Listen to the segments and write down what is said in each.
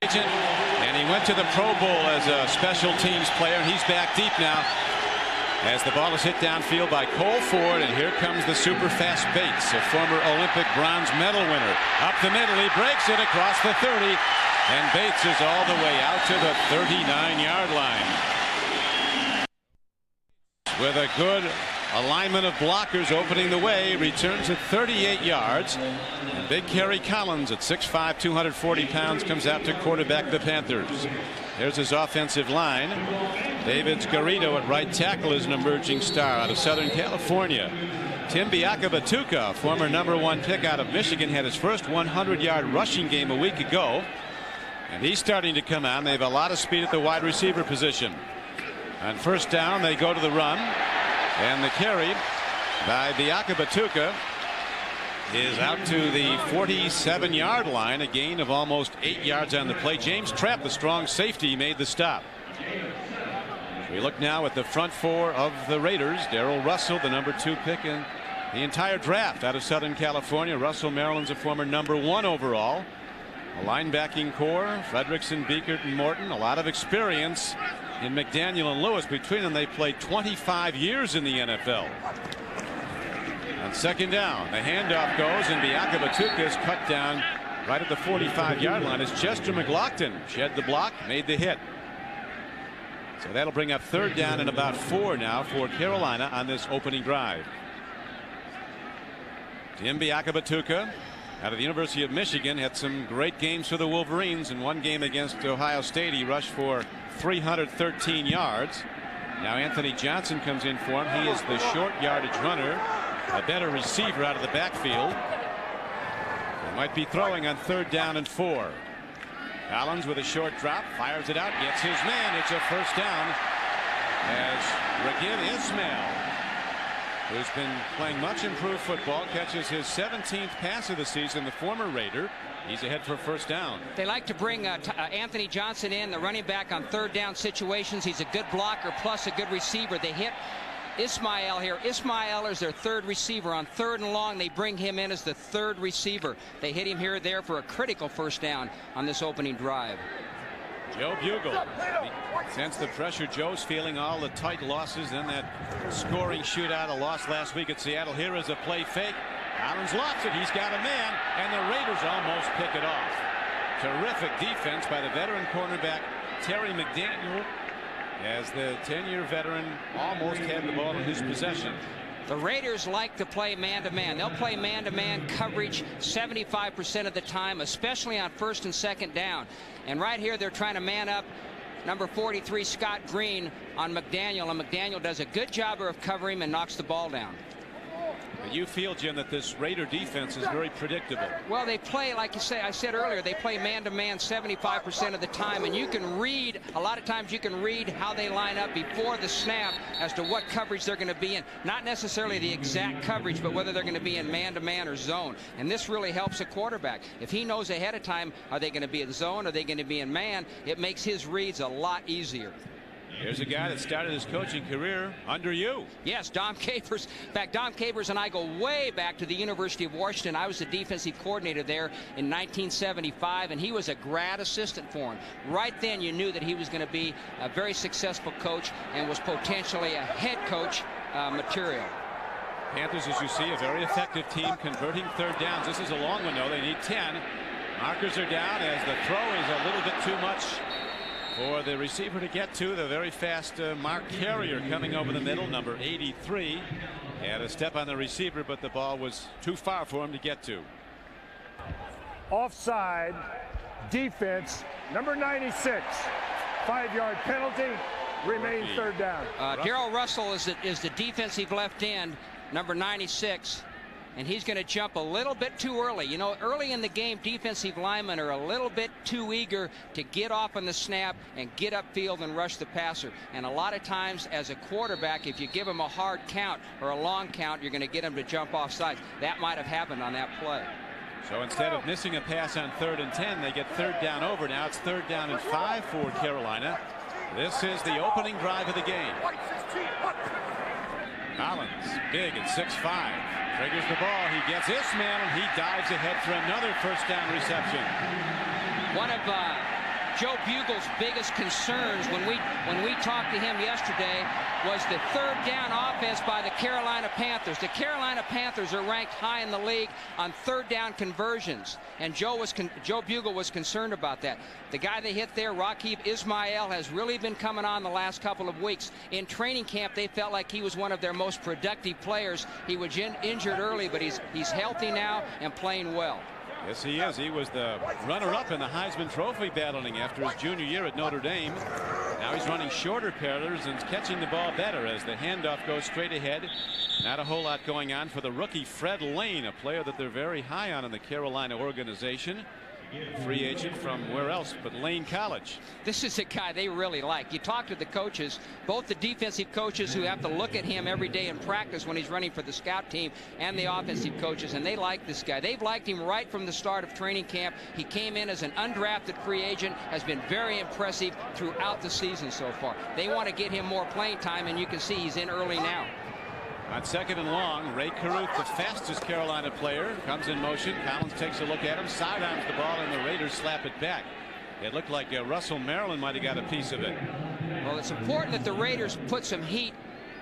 agent, and he went to the Pro Bowl as a special teams player, and he's back deep now as the ball is hit downfield by Cole Ford, and here comes the super fast Bates, a former Olympic bronze medal winner. Up the middle, he breaks it across the 30, and Bates is all the way out to the 39-yard line. With a good alignment of blockers opening the way, returns at 38 yards. And big Kerry Collins at 6'5", 240 pounds comes out to quarterback the Panthers. There's his offensive line. David Garrido at right tackle is an emerging star out of Southern California. Tim Biakabatuka, former #1 pick out of Michigan, had his first 100-yard rushing game a week ago. And he's starting to come out. They have a lot of speed at the wide receiver position. On first down, they go to the run. And the carry by Biakabatuka is out to the 47-yard line, a gain of almost 8 yards on the play. James Trapp, the strong safety, made the stop. We look now at the front four of the Raiders. Darrell Russell, the #2 pick in the entire draft out of Southern California. Russell, Maryland's a former #1 overall. A linebacking core, Fredrickson, Beekert, and Morton. A lot of experience in McDaniel and Lewis. Between them, they played 25 years in the NFL. On second down, the handoff goes, and Biakabatuka is cut down right at the 45-yard line as Chester McLaughlin shed the block, made the hit. So that'll bring up third down and about 4 now for Carolina on this opening drive. Tim Biakabatuka out of the University of Michigan had some great games for the Wolverines. In one game against Ohio State, he rushed for 313 yards. Now Anthony Johnson comes in for him. He is the short yardage runner, a better receiver out of the backfield. He might be throwing on third down and 4. Collins with a short drop, fires it out, gets his man. It's a first down as Raghib Ismail, who's been playing much improved football, catches his 17th pass of the season, the former Raider. He's ahead for first down. They like to bring Anthony Johnson in, the running back, on third down situations. He's a good blocker plus a good receiver. They hit Ismail here. Ismail is their third receiver. On third and long, they bring him in as the third receiver. They hit him here or there for a critical first down on this opening drive. Joe Bugle. Sense the pressure Joe's feeling, all the tight losses, then that scoring shootout, a loss last week at Seattle. Here is a play fake. Collins lofts it. He's got a man, and the Raiders almost pick it off. Terrific defense by the veteran cornerback Terry McDaniel, as the 10-year veteran almost had the ball in his possession. The Raiders like to play man-to-man. They'll play man-to-man coverage 75% of the time, especially on first and second down. And right here, they're trying to man up number 43, Scott Green, on McDaniel. And McDaniel does a good job of covering him and knocks the ball down. But you feel, Jim, that this Raider defense is very predictable. Well, they play, like you say, I said earlier, they play man-to-man 75% of the time, and you can read, a lot of times you can read how they line up before the snap as to what coverage they're going to be in. Not necessarily the exact coverage, but whether they're going to be in man-to-man or zone. And this really helps a quarterback. If he knows ahead of time, are they going to be in zone, are they going to be in man, it makes his reads a lot easier. Here's a guy that started his coaching career under you. Yes, Dom Capers. In fact, Dom Capers and I go way back to the University of Washington. I was the defensive coordinator there in 1975, and he was a grad assistant for him. Right then, you knew that he was going to be a very successful coach and was potentially a head coach material. Panthers, as you see, a very effective team converting third downs. This is a long one, though. They need 10. Markers are down as the throw is a little bit too much for the receiver to get to. The very fast Mark Carrier coming over the middle, number 83. Had a step on the receiver, but the ball was too far for him to get to. Offside, defense, number 96. 5-yard penalty, remains third down. Darrell Russell is the defensive left end, number 96. And he's going to jump a little bit too early. You know, early in the game, defensive linemen are a little bit too eager to get off on the snap and get upfield and rush the passer. And a lot of times, as a quarterback, if you give him a hard count or a long count, you're going to get him to jump off sides. That might have happened on that play. So instead of missing a pass on 3rd and 10, they get third down over. Now it's 3rd down and 5 for Carolina. This is the opening drive of the game. Collins, big at 6'5". Triggers the ball. He gets Ismail, and he dives ahead for another first down reception. One of Joe Bugle's biggest concerns when we talked to him yesterday was the third down offense by the Carolina Panthers. The Carolina Panthers are ranked high in the league on third down conversions, and Joe Bugle was concerned about that. The guy they hit there, Rakib Ismail, has really been coming on the last couple of weeks. In training camp, they felt like he was one of their most productive players. He was injured early, but he's healthy now and playing well. Yes, he is. He was the runner-up in the Heisman Trophy battling after his junior year at Notre Dame. Now he's running shorter parallels and catching the ball better as the handoff goes straight ahead. Not a whole lot going on for the rookie Fred Lane, a player that they're very high on in the Carolina organization. Free agent from where else but Lane College. This is a guy they really like. You talk to the coaches, both the defensive coaches who have to look at him every day in practice when he's running for the scout team, and the offensive coaches, and they like this guy. They've liked him right from the start of training camp. He came in as an undrafted free agent, has been very impressive throughout the season so far. They want to get him more playing time, and you can see he's in early now. On second and long, Ray Caruth, the fastest Carolina player, comes in motion. Collins takes a look at him, sidearms the ball, and the Raiders slap it back. It looked like Russell Maryland might have got a piece of it. Well, it's important that the Raiders put some heat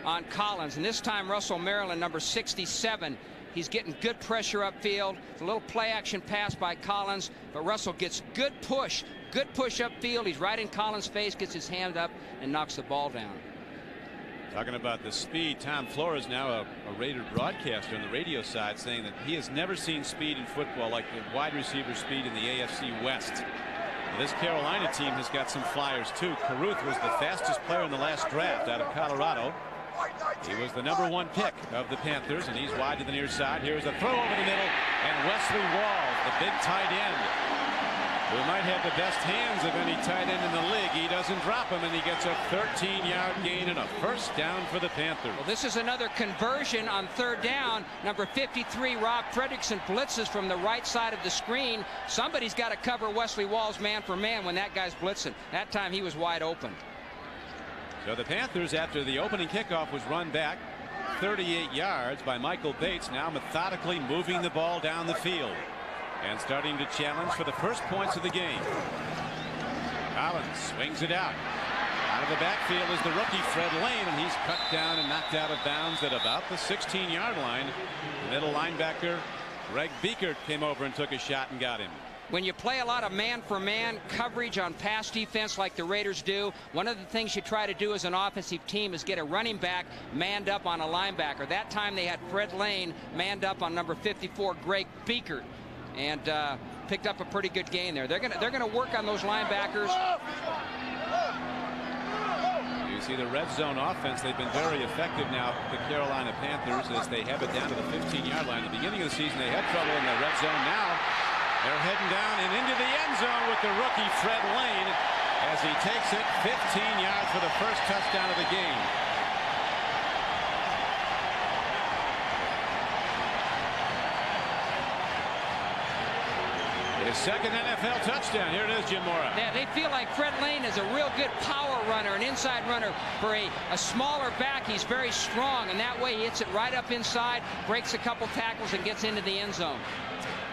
on Collins, and this time Russell Maryland, number 67, he's getting good pressure upfield. It's a little play action pass by Collins, but Russell gets good push upfield. He's right in Collins' face, gets his hand up, and knocks the ball down. Talking about the speed, Tom Flores, now a Raider broadcaster on the radio side, saying that he has never seen speed in football like the wide receiver speed in the AFC West. This Carolina team has got some flyers too. Caruth was the fastest player in the last draft out of Colorado. He was the #1 pick of the Panthers, and he's wide to the near side. Here's a throw over the middle, and Wesley Walls, the big tight end, who might have the best hands of any tight end in the league. He doesn't drop him, and he gets a 13-yard gain and a first down for the Panthers. Well, this is another conversion on third down. Number 53, Rob Fredrickson, blitzes from the right side of the screen. Somebody's got to cover Wesley Walls man for man when that guy's blitzing. That time he was wide open. So the Panthers, after the opening kickoff was run back 38 yards by Michael Bates, now methodically moving the ball down the field and starting to challenge for the first points of the game. Collins swings it out. Out of the backfield is the rookie Fred Lane, and he's cut down and knocked out of bounds at about the 16-yard line. The middle linebacker Greg Biekert came over and took a shot and got him. When you play a lot of man-for-man coverage on pass defense like the Raiders do, one of the things you try to do as an offensive team is get a running back manned up on a linebacker. That time they had Fred Lane manned up on number 54, Greg Biekert, and picked up a pretty good gain there. They're gonna work on those linebackers. You see the red zone offense. They've been very effective now, the Carolina Panthers, as they have it down to the 15-yard line. At the beginning of the season, they had trouble in the red zone. Now they're heading down and into the end zone with the rookie Fred Lane as he takes it 15 yards for the first touchdown of the game. His second NFL touchdown. Here it is, Jim Mora. Yeah, they feel like Fred Lane is a real good power runner, an inside runner. For a smaller back, he's very strong, and that way he hits it right up inside, breaks a couple tackles, and gets into the end zone.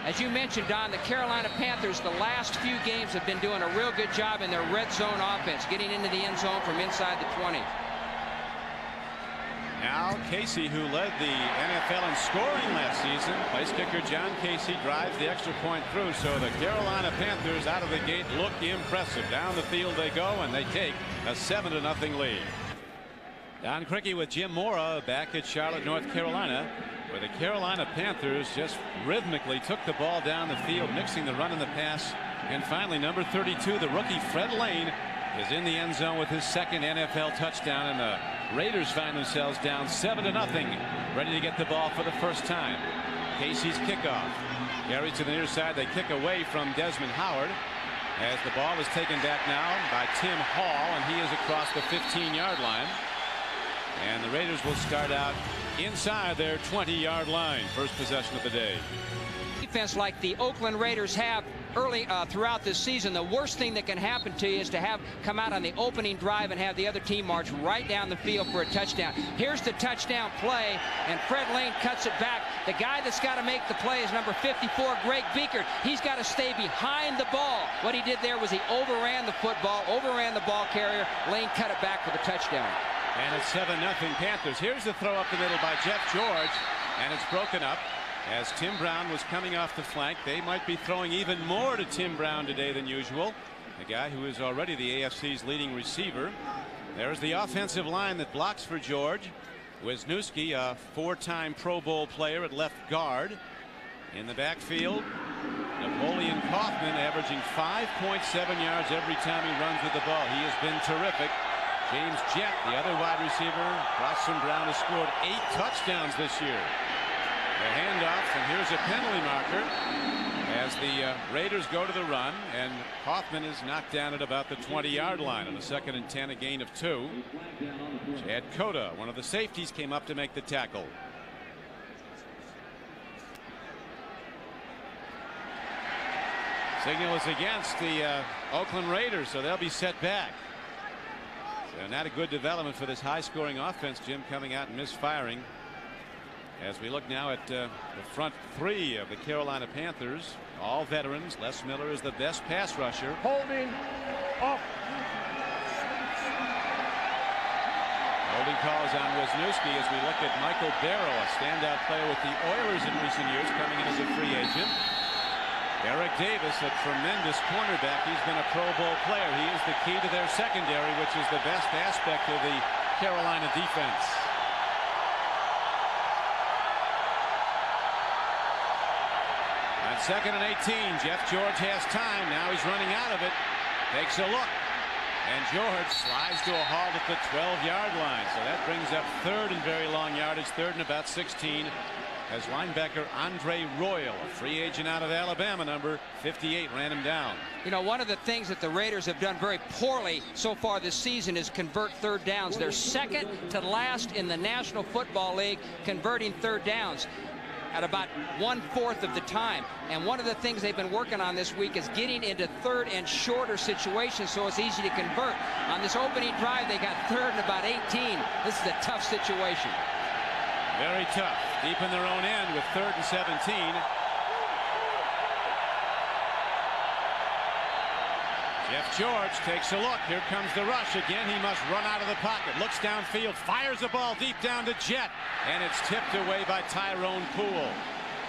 As you mentioned, Don, the Carolina Panthers, the last few games have been doing a real good job in their red zone offense, getting into the end zone from inside the 20. Now Casey, who led the NFL in scoring last season, place kicker John Casey drives the extra point through. So the Carolina Panthers out of the gate look impressive. Down the field they go, and they take a 7-0 lead. Don Criqui with Jim Mora back at Charlotte, North Carolina, where the Carolina Panthers just rhythmically took the ball down the field, mixing the run and the pass. And finally, number 32, the rookie Fred Lane, is in the end zone with his second NFL touchdown, and the Raiders find themselves down 7-0, ready to get the ball for the first time. Casey's kickoff carries to the near side. They kick away from Desmond Howard as the ball is taken back now by Tim Hall, and he is across the 15-yard line. And the Raiders will start out inside their 20-yard line. First possession of the day. Defense like the Oakland Raiders have early throughout this season, the worst thing that can happen to you is to come out on the opening drive and have the other team march right down the field for a touchdown. Here's the touchdown play, and Fred Lane cuts it back. The guy that's got to make the play is number 54, Greg Beekert. He's got to stay behind the ball. What he did there was he overran the football, overran the ball carrier. Lane cut it back for the touchdown. And it's 7-0 Panthers. Here's the throw up the middle by Jeff George, and it's broken up. As Tim Brown was coming off the flank. They might be throwing even more to Tim Brown today than usual. The guy who is already the AFC's leading receiver. There's the offensive line that blocks for George. Wisniewski, a four-time Pro Bowl player at left guard. In the backfield, Napoleon Kaufman averaging 5.7 yards every time he runs with the ball. He has been terrific. James Jett, the other wide receiver, across from Brown, has scored 8 touchdowns this year. The handoff, and here's a penalty marker as the Raiders go to the run, and Hoffman is knocked down at about the 20-yard line on a 2nd and 10, a gain of 2. Chad Cota, one of the safeties, came up to make the tackle. Signal is against the Oakland Raiders, so they'll be set back. So not a good development for this high-scoring offense. Jim coming out and misfiring. As we look now at the front three of the Carolina Panthers, all veterans. Les Miller is the best pass rusher. Holding off. Holding calls on Wisniewski as we look at Michael Barrow, a standout player with the Oilers in recent years, coming in as a free agent. Eric Davis, a tremendous cornerback. He's been a Pro Bowl player. He is the key to their secondary, which is the best aspect of the Carolina defense. On 2nd and 18, Jeff George has time. Now he's running out of it. Takes a look. And George slides to a halt at the 12-yard line. So that brings up 3rd and very long yardage, 3rd and about 16. As linebacker Andre Royal, a free agent out of Alabama, number 58, ran him down. You know, one of the things that the Raiders have done very poorly so far this season is convert 3rd downs. They're second to last in the National Football League converting 3rd downs at about 1/4 of the time. And one of the things they've been working on this week is getting into 3rd and shorter situations so it's easy to convert. On this opening drive, they got 3rd and about 18. This is a tough situation. Very tough. Deep in their own end with 3rd and 17. Jeff George takes a look. Here comes the rush again. He must run out of the pocket. Looks downfield. Fires the ball deep down to Jett. And it's tipped away by Tyrone Poole.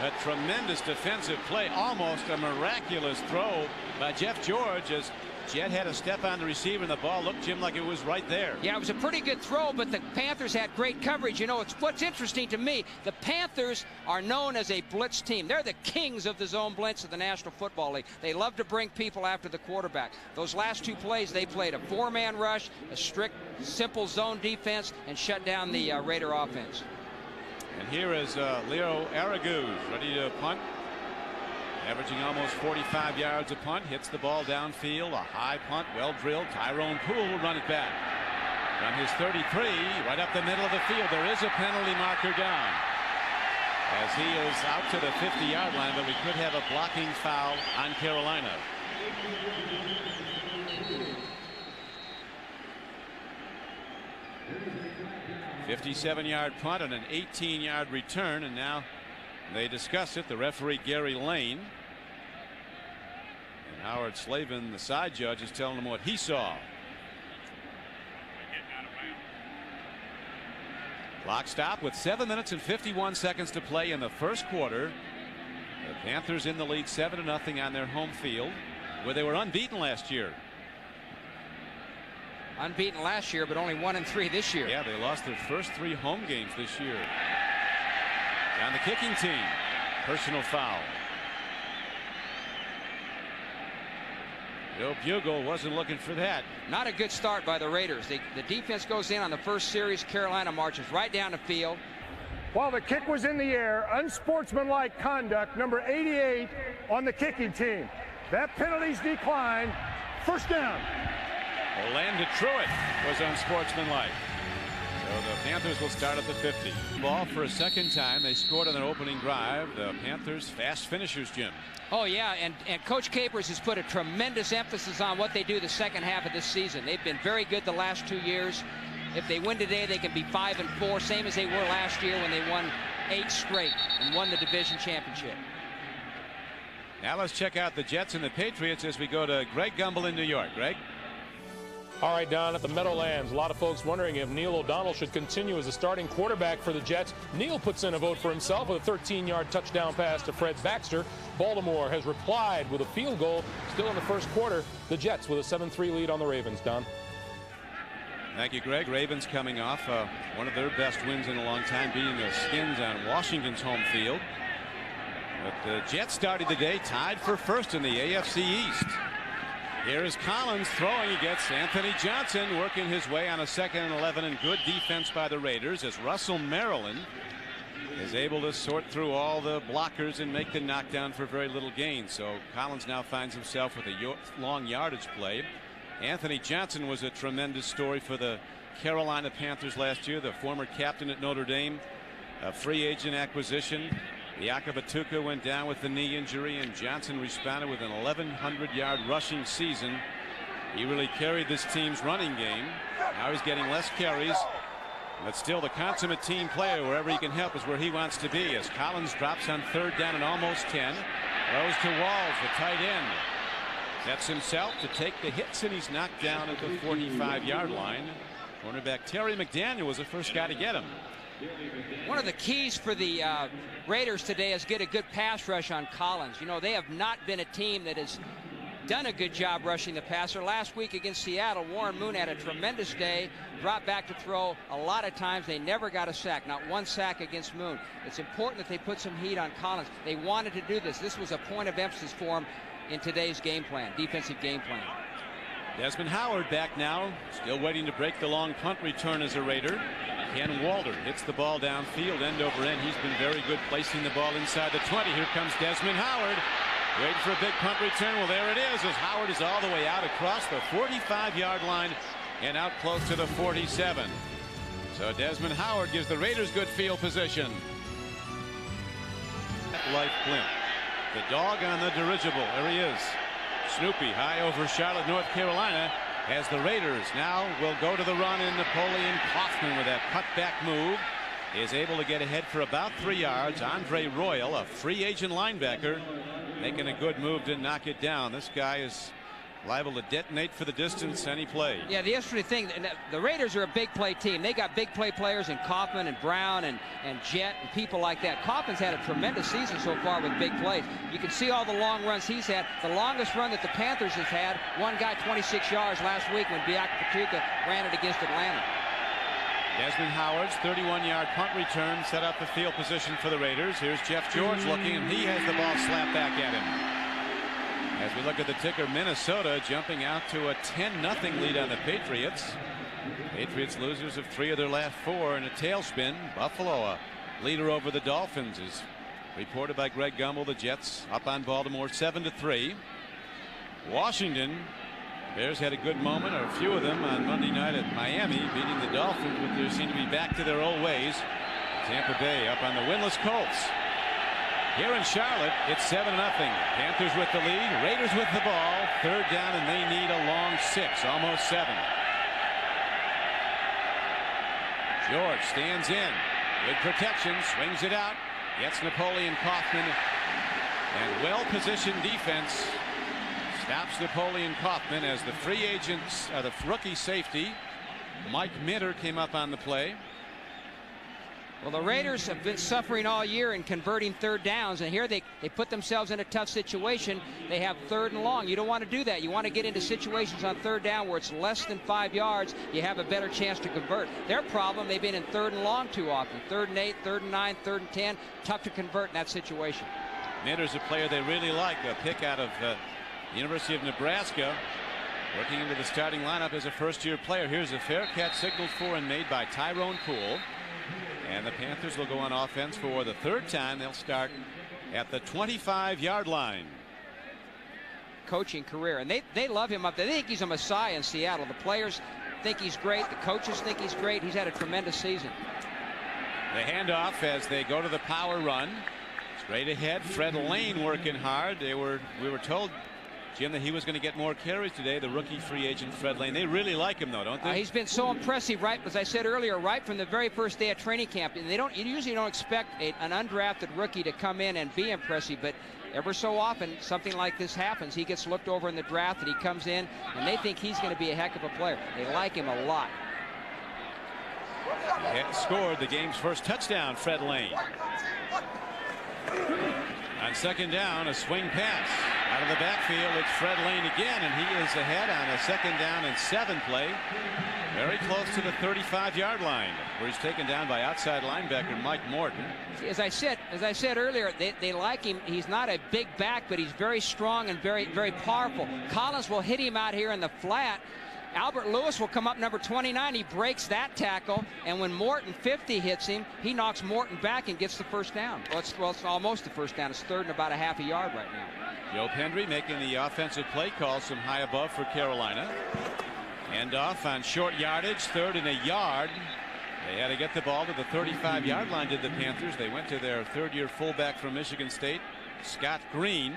A tremendous defensive play. Almost a miraculous throw by Jeff George as Jett had a step on the receiver and the ball looked, Jim, like it was right there. Yeah, it was a pretty good throw, but the Panthers had great coverage. You know, what's interesting to me, the Panthers are known as a blitz team. They're the kings of the zone blitz of the National Football League. They love to bring people after the quarterback. Those last 2 plays, they played a 4-man rush, a strict, simple zone defense, and shut down the Raider offense. And here is Leo Araguz ready to punt. Averaging almost 45 yards a punt. Hits the ball downfield. A high punt. Well drilled. Tyrone Poole will run it back. From his 33, right up the middle of the field. There is a penalty marker down. As he is out to the 50-yard line, but we could have a blocking foul on Carolina. A 57-yard punt and an 18-yard return, and now they discuss it. The referee, Gary Lane. And Howard Slavin, the side judge, is telling them what he saw. Clock stop with 7 minutes and 51 seconds to play in the first quarter. The Panthers in the lead 7-0 on their home field, where they were unbeaten last year. Unbeaten last year, but only 1-3 this year. Yeah, they lost their first 3 home games this year. On the kicking team, personal foul. Joe Bugle wasn't looking for that. Not a good start by the Raiders. The defense goes in on the first series. Carolina marches right down the field. While the kick was in the air, unsportsmanlike conduct, number 88 on the kicking team. That penalty's declined. First down. Orlando Truitt was unsportsmanlike. So the Panthers will start at the 50. Ball for a second time. They scored on their opening drive. The Panthers fast finishers, Jim. Oh, yeah, and Coach Capers has put a tremendous emphasis on what they do the second half of this season. They've been very good the last 2 years. If they win today, they can be 5-4, same as they were last year when they won 8 straight and won the division championship. Now let's check out the Jets and the Patriots as we go to Greg Gumbel in New York. Greg? All right, Don, at the Meadowlands, a lot of folks wondering if Neil O'Donnell should continue as the starting quarterback for the Jets. Neil puts in a vote for himself with a 13-yard touchdown pass to Fred Baxter. Baltimore has replied with a field goal still in the first quarter. The Jets with a 7-3 lead on the Ravens. Don? Thank you, Greg. Ravens coming off one of their best wins in a long time, beating the Skins on Washington's home field. But the Jets started the day tied for first in the AFC East. Here is Collins throwing against Anthony Johnson, working his way on a 2nd and 11, and good defense by the Raiders as Russell Maryland is able to sort through all the blockers and make the knockdown for very little gain. So Collins now finds himself with a long yardage play. Anthony Johnson was a tremendous story for the Carolina Panthers last year, the former captain at Notre Dame, a free agent acquisition. Yakavatuka went down with the knee injury, and Johnson responded with an 1,100-yard rushing season. He really carried this team's running game. Now he's getting less carries, but still the consummate team player. Wherever he can help is where he wants to be, as Collins drops on 3rd down and almost 10. Throws to Walls, the tight end. Sets himself to take the hits, and he's knocked down at the 45-yard line. Cornerback Terry McDaniel was the first guy to get him. One of the keys for the Raiders today is get a good pass rush on Collins. You know, they have not been a team that has done a good job rushing the passer. Last week against Seattle, Warren Moon had a tremendous day, dropped back to throw a lot of times. They never got a sack, not one sack against Moon. It's important that they put some heat on Collins. They wanted to do this. This was a point of emphasis for them in today's game plan, defensive game plan. Desmond Howard back now, still waiting to break the long punt return as a Raider. Ken Walter hits the ball downfield, end over end. He's been very good placing the ball inside the 20. Here comes Desmond Howard, waiting for a big punt return. Well, there it is, as Howard is all the way out across the 45-yard line and out close to the 47. So Desmond Howard gives the Raiders good field position. Life blimp. The dog on the dirigible. There he is. Snoopy high over Charlotte, North Carolina, as the Raiders now will go to the run, and Napoleon Kaufman with that cutback move is able to get ahead for about 3 yards. Andre Royal, a free agent linebacker, making a good move to knock it down. This guy is liable to detonate for the distance any play. Yeah, the interesting thing, the Raiders are a big play team. They got big play players in Kaufman and Brown and Jet and people like that. Kaufman's had a tremendous season so far with big plays. You can see all the long runs he's had. The longest run that the Panthers has had, one guy 26 yards last week when Biakaputuka ran it against Atlanta. Desmond Howard's 31-yard punt return set up the field position for the Raiders. Here's Jeff George looking, and he has the ball slapped back at him. As we look at the ticker, Minnesota jumping out to a 10-0 lead on the Patriots. Patriots losers of 3 of their last 4 in a tailspin. Buffalo, a leader over the Dolphins, is reported by Greg Gumbel. The Jets up on Baltimore 7-3. Washington, Bears had a good moment, or a few of them, on Monday night at Miami, beating the Dolphins, but they seem to be back to their old ways. Tampa Bay up on the winless Colts. Here in Charlotte, it's 7-0. Panthers with the lead, Raiders with the ball, 3rd down, and they need a long 6, almost 7. George stands in, good protection, swings it out, gets Napoleon Kaufman, and well-positioned defense stops Napoleon Kaufman as the free agents, the rookie safety, Mike Minter, came up on the play. Well, the Raiders have been suffering all year in converting 3rd downs, and here they put themselves in a tough situation. They have 3rd and long. You don't want to do that. You want to get into situations on 3rd down where it's less than 5 yards. You have a better chance to convert. Their problem, they've been in 3rd and long too often. 3rd and 8, 3rd and 9, 3rd and 10. Tough to convert in that situation. Minter's a player they really like, a pick out of the University of Nebraska, working into the starting lineup as a first-year player. Here's a fair catch signaled for and made by Tyrone Poole. And the Panthers will go on offense for the 3rd time. They'll start at the 25-yard line. Coaching career, and they love him up there. They think he's a messiah in Seattle. The players think he's great. The coaches think he's great. He's had a tremendous season. The handoff as they go to the power run. Straight ahead, Fred Lane working hard. We were told, Jim, that he was going to get more carries today, the rookie free agent Fred Lane. They really like him, though, don't they? He's been so impressive, right, as I said earlier, right from the very first day of training camp. And you usually don't expect an undrafted rookie to come in and be impressive, but ever so often something like this happens. He gets looked over in the draft and he comes in, and they think he's going to be a heck of a player. They like him a lot. He had scored the game's first touchdown, Fred Lane. On second down, a swing pass out of the backfield. It's Fred Lane again, and he is ahead on a 2nd down and 7 play. Very close to the 35-yard line, where he's taken down by outside linebacker Mike Morton. As I said earlier, they like him. He's not a big back, but he's very strong and very, very powerful. Collins will hit him out here in the flat. Albert Lewis will come up number 29. He breaks that tackle, and when Morton 50 hits him, he knocks Morton back and gets the first down. Well, it's almost the first down. It's 3rd and about a half a yard right now. Joe Pendry making the offensive play call some high above for Carolina. Hand off on short yardage, 3rd and a yard. They had to get the ball to the 35-yard line, did the Panthers. They went to their 3rd-year fullback from Michigan State, Scott Green.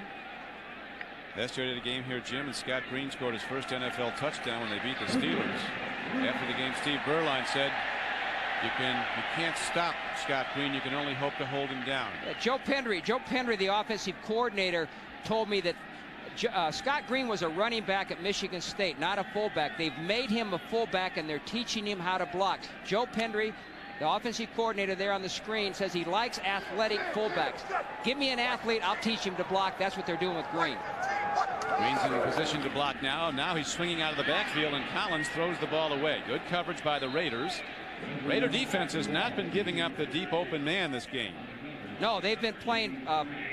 Yesterday the game here, Jim, and Scott Green scored his first NFL touchdown when they beat the Steelers. After the game, Steve Berline said, you can't stop Scott Green. You can only hope to hold him down. Joe Pendry, the offensive coordinator, told me that Scott Green was a running back at Michigan State, not a fullback. They've made him a fullback, and they're teaching him how to block. Joe Pendry, the offensive coordinator there on the screen, says he likes athletic fullbacks. Give me an athlete, I'll teach him to block. That's what they're doing with Green. Green's in a position to block now. Now he's swinging out of the backfield, and Collins throws the ball away. Good coverage by the Raiders. Raider defense has not been giving up the deep open man this game. No, they've been playing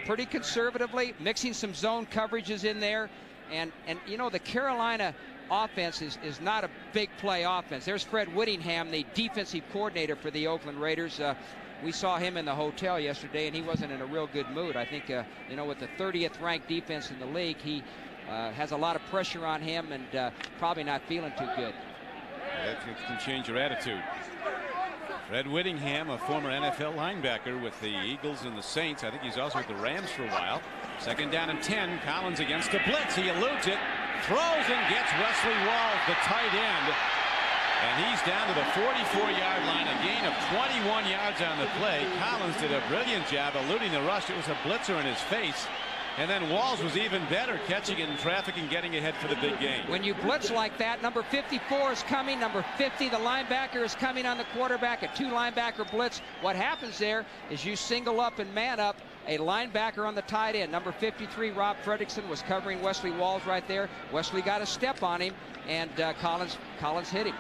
pretty conservatively, mixing some zone coverages in there. And you know, the Carolina offense is not a big play offense. There's Fred Whittingham, the defensive coordinator for the Oakland Raiders. We saw him in the hotel yesterday, and he wasn't in a real good mood. I think, you know, with the 30th ranked defense in the league, he has a lot of pressure on him and probably not feeling too good. That can change your attitude. Fred Whittingham, a former NFL linebacker with the Eagles and the Saints. I think he's also with the Rams for a while. 2nd down and 10. Collins against the blitz. He eludes it, throws and gets Wesley Walls, the tight end. And he's down to the 44-yard line, a gain of 21 yards on the play. Collins did a brilliant job eluding the rush. It was a blitzer in his face. And then Walls was even better, catching it in traffic and getting ahead for the big game. When you blitz like that, number 54 is coming. Number 50, the linebacker, is coming on the quarterback. A 2-linebacker blitz. What happens there is you single up and man up a linebacker on the tight end. Number 53, Rob Fredrickson, was covering Wesley Walls right there. Wesley got a step on him, and Collins hit him.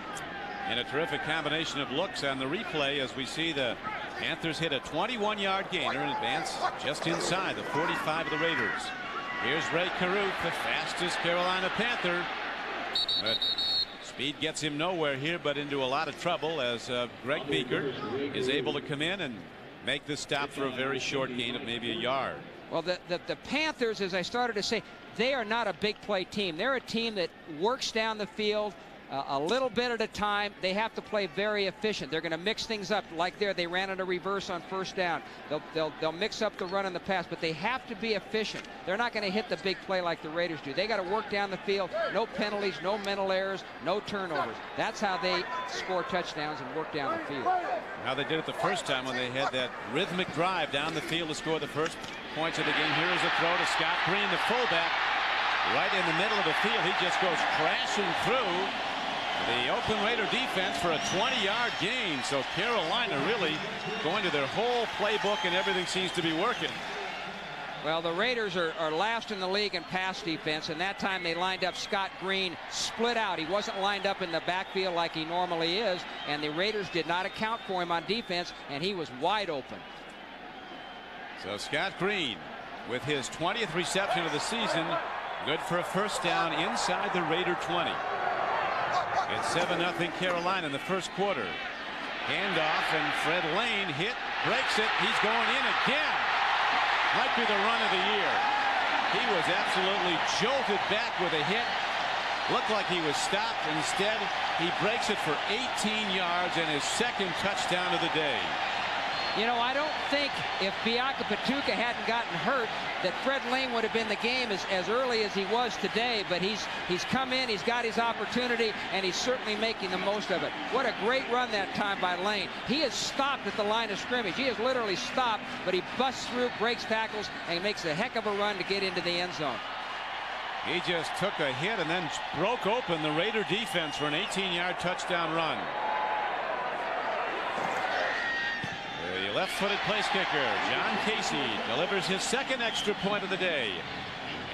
And a terrific combination of looks on the replay as we see the Panthers hit a 21-yard gainer and advance just inside the 45 of the Raiders. Here's Ray Caruth, the fastest Carolina Panther. But speed gets him nowhere here, but into a lot of trouble as Greg Beaker is able to come in and make this stop for a very short gain of maybe a yard. Well, the Panthers, as I started to say, they are not a big play team. They're a team that works down the field a little bit at a time. They have to play very efficient. They're going to mix things up. Like there, they ran in a reverse on 1st down. They'll mix up the run and the pass, but they have to be efficient. They're not going to hit the big play like the Raiders do. They got to work down the field. No penalties, no mental errors, no turnovers. That's how they score touchdowns and work down the field. How they did it the first time when they had that rhythmic drive down the field to score the first points of the game. Here is a throw to Scott Green, the fullback, right in the middle of the field. He just goes crashing through the Oakland Raider defense for a 20-yard gain. So Carolina really going to their whole playbook, and everything seems to be working. Well, the Raiders are last in the league in pass defense, and that time they lined up Scott Green split out. He wasn't lined up in the backfield like he normally is, and the Raiders did not account for him on defense, and he was wide open. So Scott Green with his 20th reception of the season, good for a first down inside the Raider 20. It's 7-0 Carolina in the first quarter. Handoff, and Fred Lane breaks it. He's going in again. Might be the run of the year. He was absolutely jolted back with a hit. Looked like he was stopped. Instead, he breaks it for 18 yards and his second touchdown of the day. You know, I don't think if Bianca Patuca hadn't gotten hurt that Fred Lane would have been the game as early as he was today, but he's come in, he's got his opportunity, and he's certainly making the most of it. What a great run that time by Lane. He has stopped at the line of scrimmage. He has literally stopped, but he busts through, breaks tackles, and makes a heck of a run to get into the end zone. He just took a hit and then broke open the Raider defense for an 18-yard touchdown run. The left-footed place kicker, John Casey, delivers his second extra point of the day.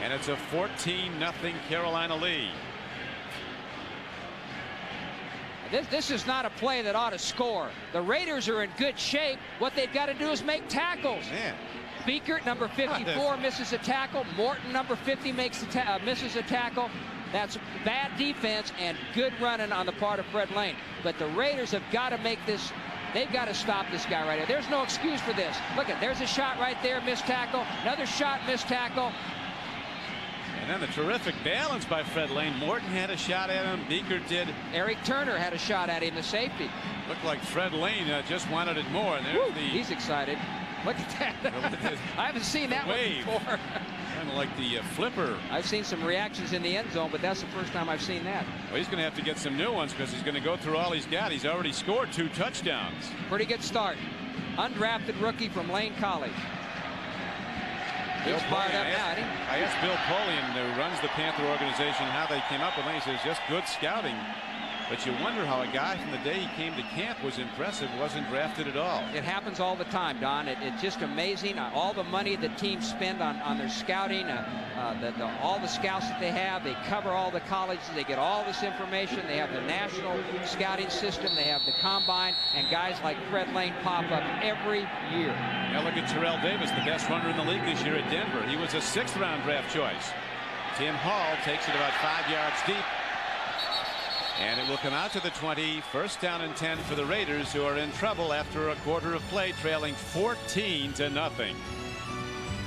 And it's a 14-0 Carolina lead. This is not a play that ought to score. The Raiders are in good shape. What they've got to do is make tackles. Man. Beekert, number 54, misses a tackle. Morton, number 50, misses a tackle. That's bad defense and good running on the part of Fred Lane. But the Raiders have got to make this. They've got to stop this guy right here. There's no excuse for this. Look at, there's a shot right there, missed tackle. Another shot, missed tackle. And then the terrific balance by Fred Lane. Morton had a shot at him. Beekert did. Eric Turner had a shot at him, the safety. Looked like Fred Lane just wanted it more. And there's he's excited. Look at that. I haven't seen that one before. Kind of like the flipper. I've seen some reactions in the end zone, but that's the first time I've seen that. Well, he's going to have to get some new ones because he's going to go through all he's got. He's already scored 2 touchdowns. Pretty good start. Undrafted rookie from Lane College. He's fired up now. I asked Bill Polian, who runs the Panther organization, how they came up with Lane. He says just good scouting. But you wonder how a guy from the day he came to camp was impressive, wasn't drafted at all. It happens all the time, Don. It's just amazing. All the money that teams spend on their scouting, all the scouts that they have, they cover all the colleges, they get all this information. They have the national scouting system, they have the combine, and guys like Fred Lane pop up every year. Now look at Terrell Davis, the best runner in the league this year at Denver. He was a 6th-round draft choice. Tim Hall takes it about 5 yards deep. And it will come out to the 20. First down and 10 for the Raiders, who are in trouble after a quarter of play, trailing 14-0.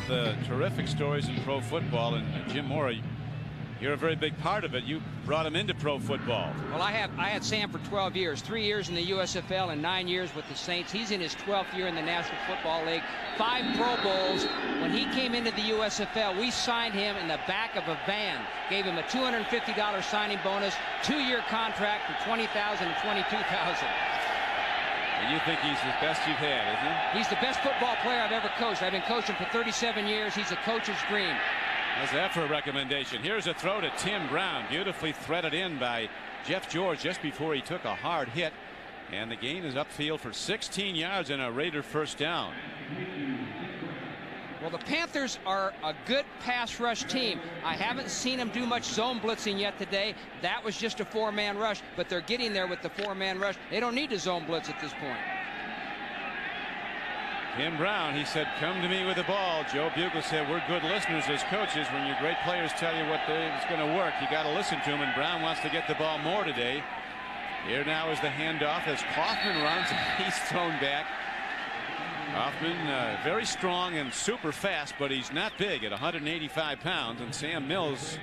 The terrific stories in pro football, and Jim Mora, you're a very big part of it. You brought him into pro football. Well, I had Sam for 12 years, 3 years in the USFL and 9 years with the Saints. He's in his 12th year in the National Football League. 5 Pro Bowls. When he came into the USFL, we signed him in the back of a van, gave him a $250 signing bonus, 2-year contract for $20,000 and $22,000. And you think he's the best you've had, isn't he? He's the best football player I've ever coached. I've been coaching for 37 years. He's a coach's dream. How's that for a recommendation? Here's a throw to Tim Brown, beautifully threaded in by Jeff George just before he took a hard hit. And the gain is upfield for 16 yards and a Raider first down. Well, the Panthers are a good pass rush team. I haven't seen them do much zone blitzing yet today. That was just a 4-man rush, but they're getting there with the 4-man rush. They don't need to zone blitz at this point. Tim Brown, he said, come to me with the ball. Joe Bugle said, we're good listeners as coaches. When your great players tell you what is going to work, you got to listen to them. And Brown wants to get the ball more today. Here now is the handoff as Kaufman runs. He's thrown back. Kaufman very strong and super fast, but he's not big at 185 pounds. And Sam Mills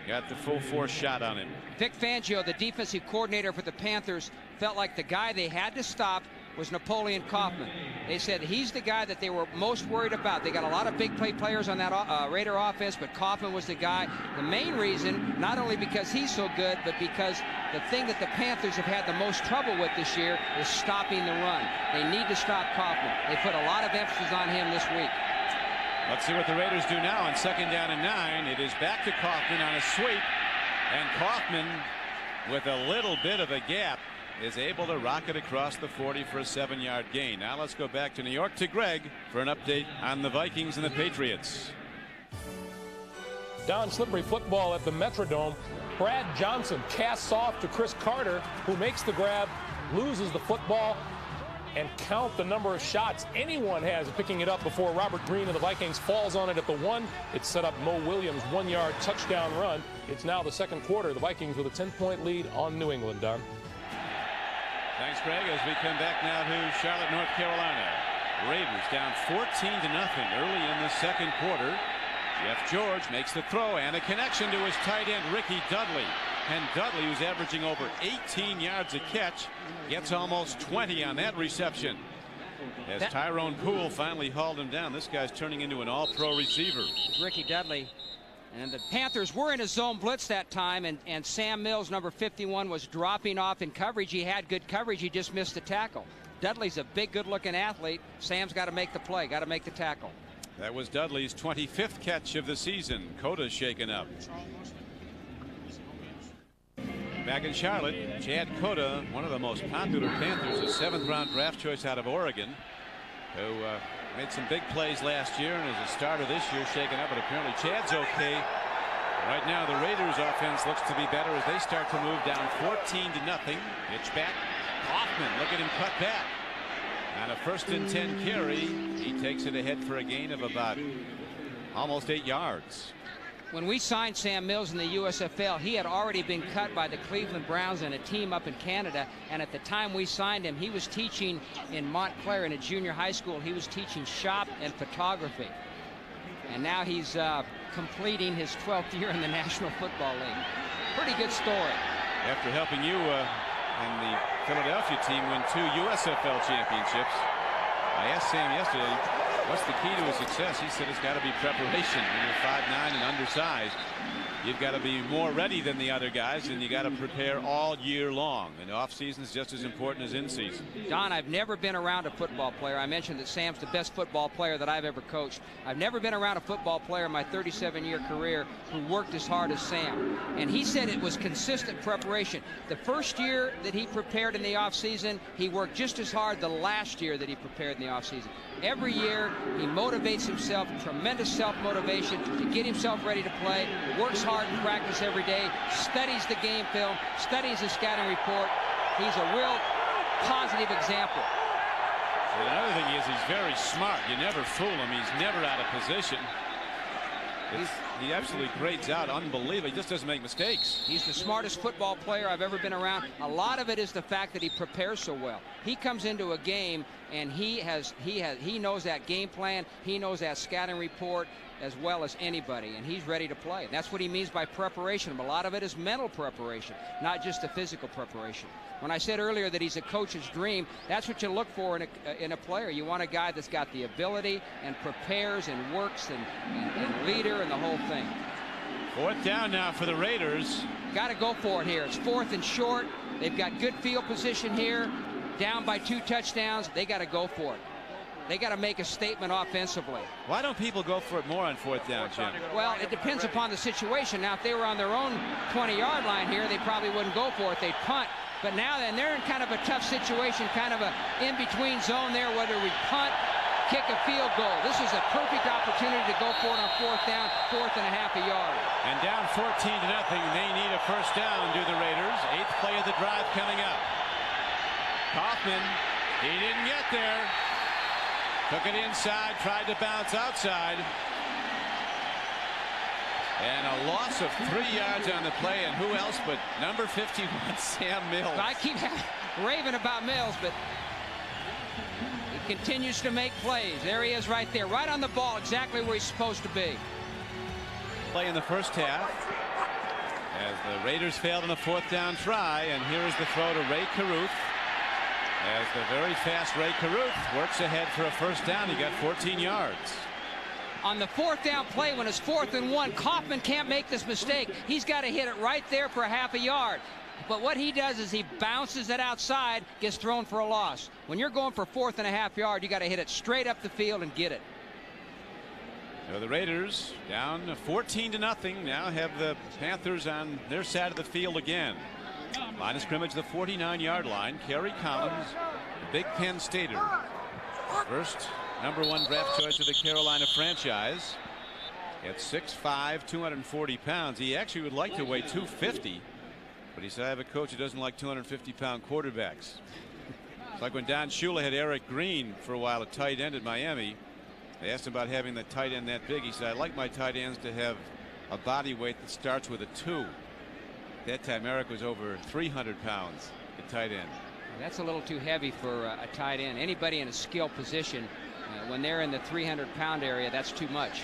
got the full force shot on him. Vic Fangio, the defensive coordinator for the Panthers, felt like the guy they had to stop was Napoleon Kaufman. They said he's the guy that they were most worried about. They got a lot of big play players on that Raider offense, but Kaufman was the guy. The main reason, not only because he's so good, but because the thing that the Panthers have had the most trouble with this year is stopping the run. They need to stop Kaufman. They put a lot of emphasis on him this week. Let's see what the Raiders do now on 2nd down and 9. It is back to Kaufman on a sweep, and Kaufman, with a little bit of a gap, is able to rocket across the 40 for a 7-yard gain. Now let's go back to New York to Greg for an update on the Vikings and the Patriots. Don, slippery football at the Metrodome. Brad Johnson casts off to Chris Carter, who makes the grab, loses the football, and count the number of shots anyone has picking it up before Robert Green of the Vikings falls on it at the 1. It set up Mo Williams' 1-yard touchdown run. It's now the second quarter. The Vikings with a 10-point lead on New England, Don. Thanks, Greg. As we come back now to Charlotte, North Carolina. Raiders down 14-0 early in the second quarter. Jeff George makes the throw and a connection to his tight end, Ricky Dudley. And Dudley, who's averaging over 18 yards a catch, gets almost 20 on that reception. As Tyrone Poole finally hauled him down. This guy's turning into an all-pro receiver. Ricky Dudley. And the Panthers were in a zone blitz that time, and Sam Mills, number 51, was dropping off in coverage. He had good coverage. He just missed the tackle. Dudley's a big, good-looking athlete. Sam's got to make the play, got to make the tackle. That was Dudley's 25th catch of the season. Coda's shaken up. Back in Charlotte, Chad Cota, one of the most popular Panthers, a 7th-round draft choice out of Oregon, who made some big plays last year and is a starter this year, shaken up, but apparently Chad's okay. Right now, the Raiders' offense looks to be better as they start to move down 14-0. Pitch back. Hoffman, look at him cut back. On a 1st and 10 carry, he takes it ahead for a gain of about almost 8 yards. When we signed Sam Mills in the USFL, he had already been cut by the Cleveland Browns and a team up in Canada. And at the time we signed him, he was teaching in Montclair in a junior high school. He was teaching shop and photography. And now he's completing his 12th year in the National Football League. Pretty good story. After helping you and the Philadelphia team win 2 USFL championships, I asked Sam yesterday, what's the key to his success? He said it's got to be preparation. When you're 5'9" and undersized, you've got to be more ready than the other guys, and you got to prepare all year long. And off season is just as important as in season. Don, I've never been around a football player. I mentioned that Sam's the best football player that I've ever coached. I've never been around a football player in my 37-year career who worked as hard as Sam. And he said it was consistent preparation. The first year that he prepared in the off season, he worked just as hard the last year that he prepared in the off season. Every year he motivates himself, tremendous self-motivation to get himself ready to play, works hard in practice every day, studies the game film, studies the scouting report. He's a real positive example. And another thing is he's very smart. You never fool him. He's never out of position. He absolutely grades out unbelievable. He just doesn't make mistakes. He's the smartest football player I've ever been around. A lot of it is the fact that he prepares so well. He comes into a game and he knows that game plan. He knows that scouting report as well as anybody, and he's ready to play. And that's what he means by preparation. A lot of it is mental preparation, not just the physical preparation. When I said earlier that he's a coach's dream, that's what you look for in a player. You want a guy that's got the ability and prepares and works and leader and the whole thing. 4th down now for the Raiders. Got to go for it here. It's 4th and short. They've got good field position here. Down by 2 touchdowns. They got to go for it. They got to make a statement offensively. Why don't people go for it more on 4th down, Jim? Well, it depends upon the situation. Now, if they were on their own 20-yard line here, they probably wouldn't go for it. They'd punt. But now then, they're in kind of a tough situation, kind of a in-between zone there, whether we punt, kick a field goal. This is a perfect opportunity to go for it on 4th down, 4th and a half a yard. And down 14-0. They need a 1st down, do the Raiders. 8th play of the drive coming up. Kaufman, he didn't get there. Took it inside, tried to bounce outside. And a loss of 3 yards on the play, and who else but number 51, Sam Mills. I keep raving about Mills, but he continues to make plays. There he is right there, right on the ball, exactly where he's supposed to be. Play in the first half as the Raiders failed on a 4th down try, and here is the throw to Ray Caruth. As the very fast Ray Caruth works ahead for a 1st down. He got 14 yards. On the 4th down play, when it's 4th and 1, Kaufman can't make this mistake. He's got to hit it right there for a half a yard. But what he does is he bounces it outside, gets thrown for a loss. When you're going for 4th and a half yard, you got to hit it straight up the field and get it. So the Raiders down 14-0. Now have the Panthers on their side of the field again. Line of scrimmage, the 49-yard line. Kerry Collins, the Big Penn Stater. First #1 draft choice of the Carolina franchise. At 6'5", 240 pounds. He actually would like to weigh 250. But he said, I have a coach who doesn't like 250-pound quarterbacks. It's like when Don Shula had Eric Green for a while at tight end at Miami. They asked him about having the tight end that big. He said, I like my tight ends to have a body weight that starts with a 2. That time Eric was over 300 pounds at tight end. That's a little too heavy for a tight end. Anybody in a skill position, when they're in the 300-pound area, that's too much.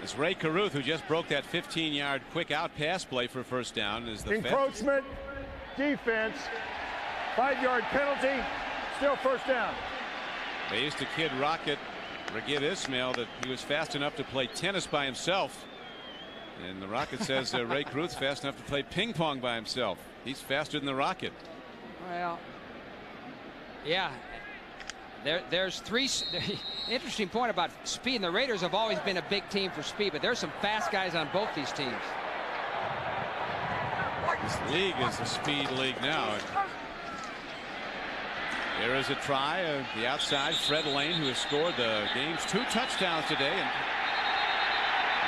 It's Ray Caruth, who just broke that 15-yard quick out pass play for first down. Is the encroachment, defense, 5-yard penalty, still first down. They used to kid Rocket Regid Ismail that he was fast enough to play tennis by himself. And the Rocket says Ray Caruth's fast enough to play ping pong by himself. He's faster than the Rocket. Well, yeah. There's three. Interesting point about speed. And the Raiders have always been a big team for speed, but there's some fast guys on both these teams. This league is a speed league now. There is a try. The outside, Fred Lane, who has scored the game's 2 touchdowns today. And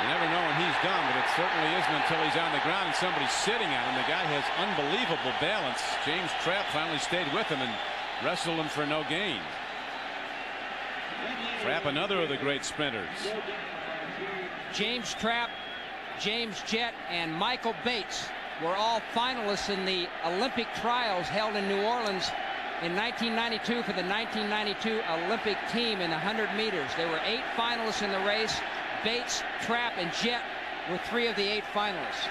you never know when he's done, but it certainly isn't until he's on the ground and somebody's sitting on him. The guy has unbelievable balance. James Trapp finally stayed with him and wrestled him for no gain. Trapp, another of the great sprinters. James Trapp, James Jett, and Michael Bates were all finalists in the Olympic trials held in New Orleans in 1992 for the 1992 Olympic team in the 100 meters. There were 8 finalists in the race. Bates, Trapp, and Jett were 3 of the 8 finalists.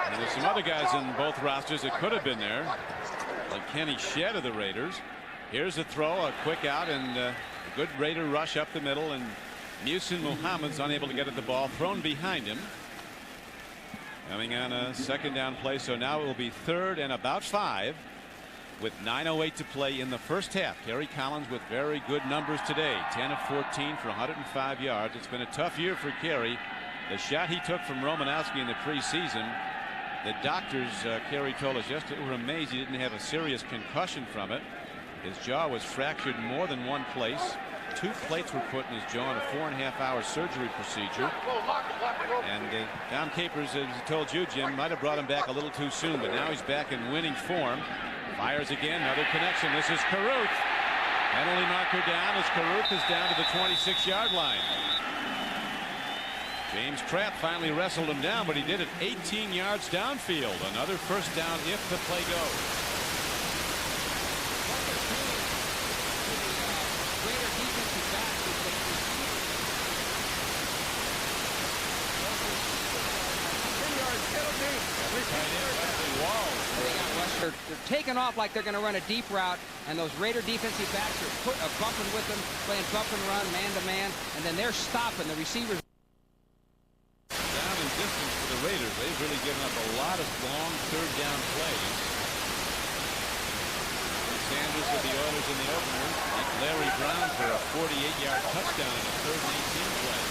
And there's some other guys in both rosters that could have been there, like Kenny Shedd of the Raiders. Here's a throw, a quick out, and a good Raider rush up the middle, and Muhsin Muhammad's unable to get at the ball, thrown behind him. Coming on a second down play, so now it will be 3rd and about 5 with 9:08 to play in the first half. Kerry Collins with very good numbers today. 10 of 14 for 105 yards. It's been a tough year for Kerry. The shot he took from Romanowski in the preseason, the doctors, Kerry told us yesterday, were amazed he didn't have a serious concussion from it. His jaw was fractured more than one place. 2 plates were put in his jaw in a 4.5-hour surgery procedure. And Tom Capers, as he told you, Jim, might have brought him back a little too soon, but now he's back in winning form. Fires again, another connection. This is Caruth. Penalty marker down as Caruth is down to the 26-yard line. James Trapp finally wrestled him down, but he did it 18 yards downfield. Another first down if the play goes. They're taking off like they're going to run a deep route, and those Raider defensive backs are bumping with them, playing bump and run, man-to-man, and then they're stopping the receivers. Down in distance for the Raiders. They've really given up a lot of long third-down plays. Sanders with the Oilers in the opener, and Larry Brown for a 48-yard touchdown in a 3rd and 18 play.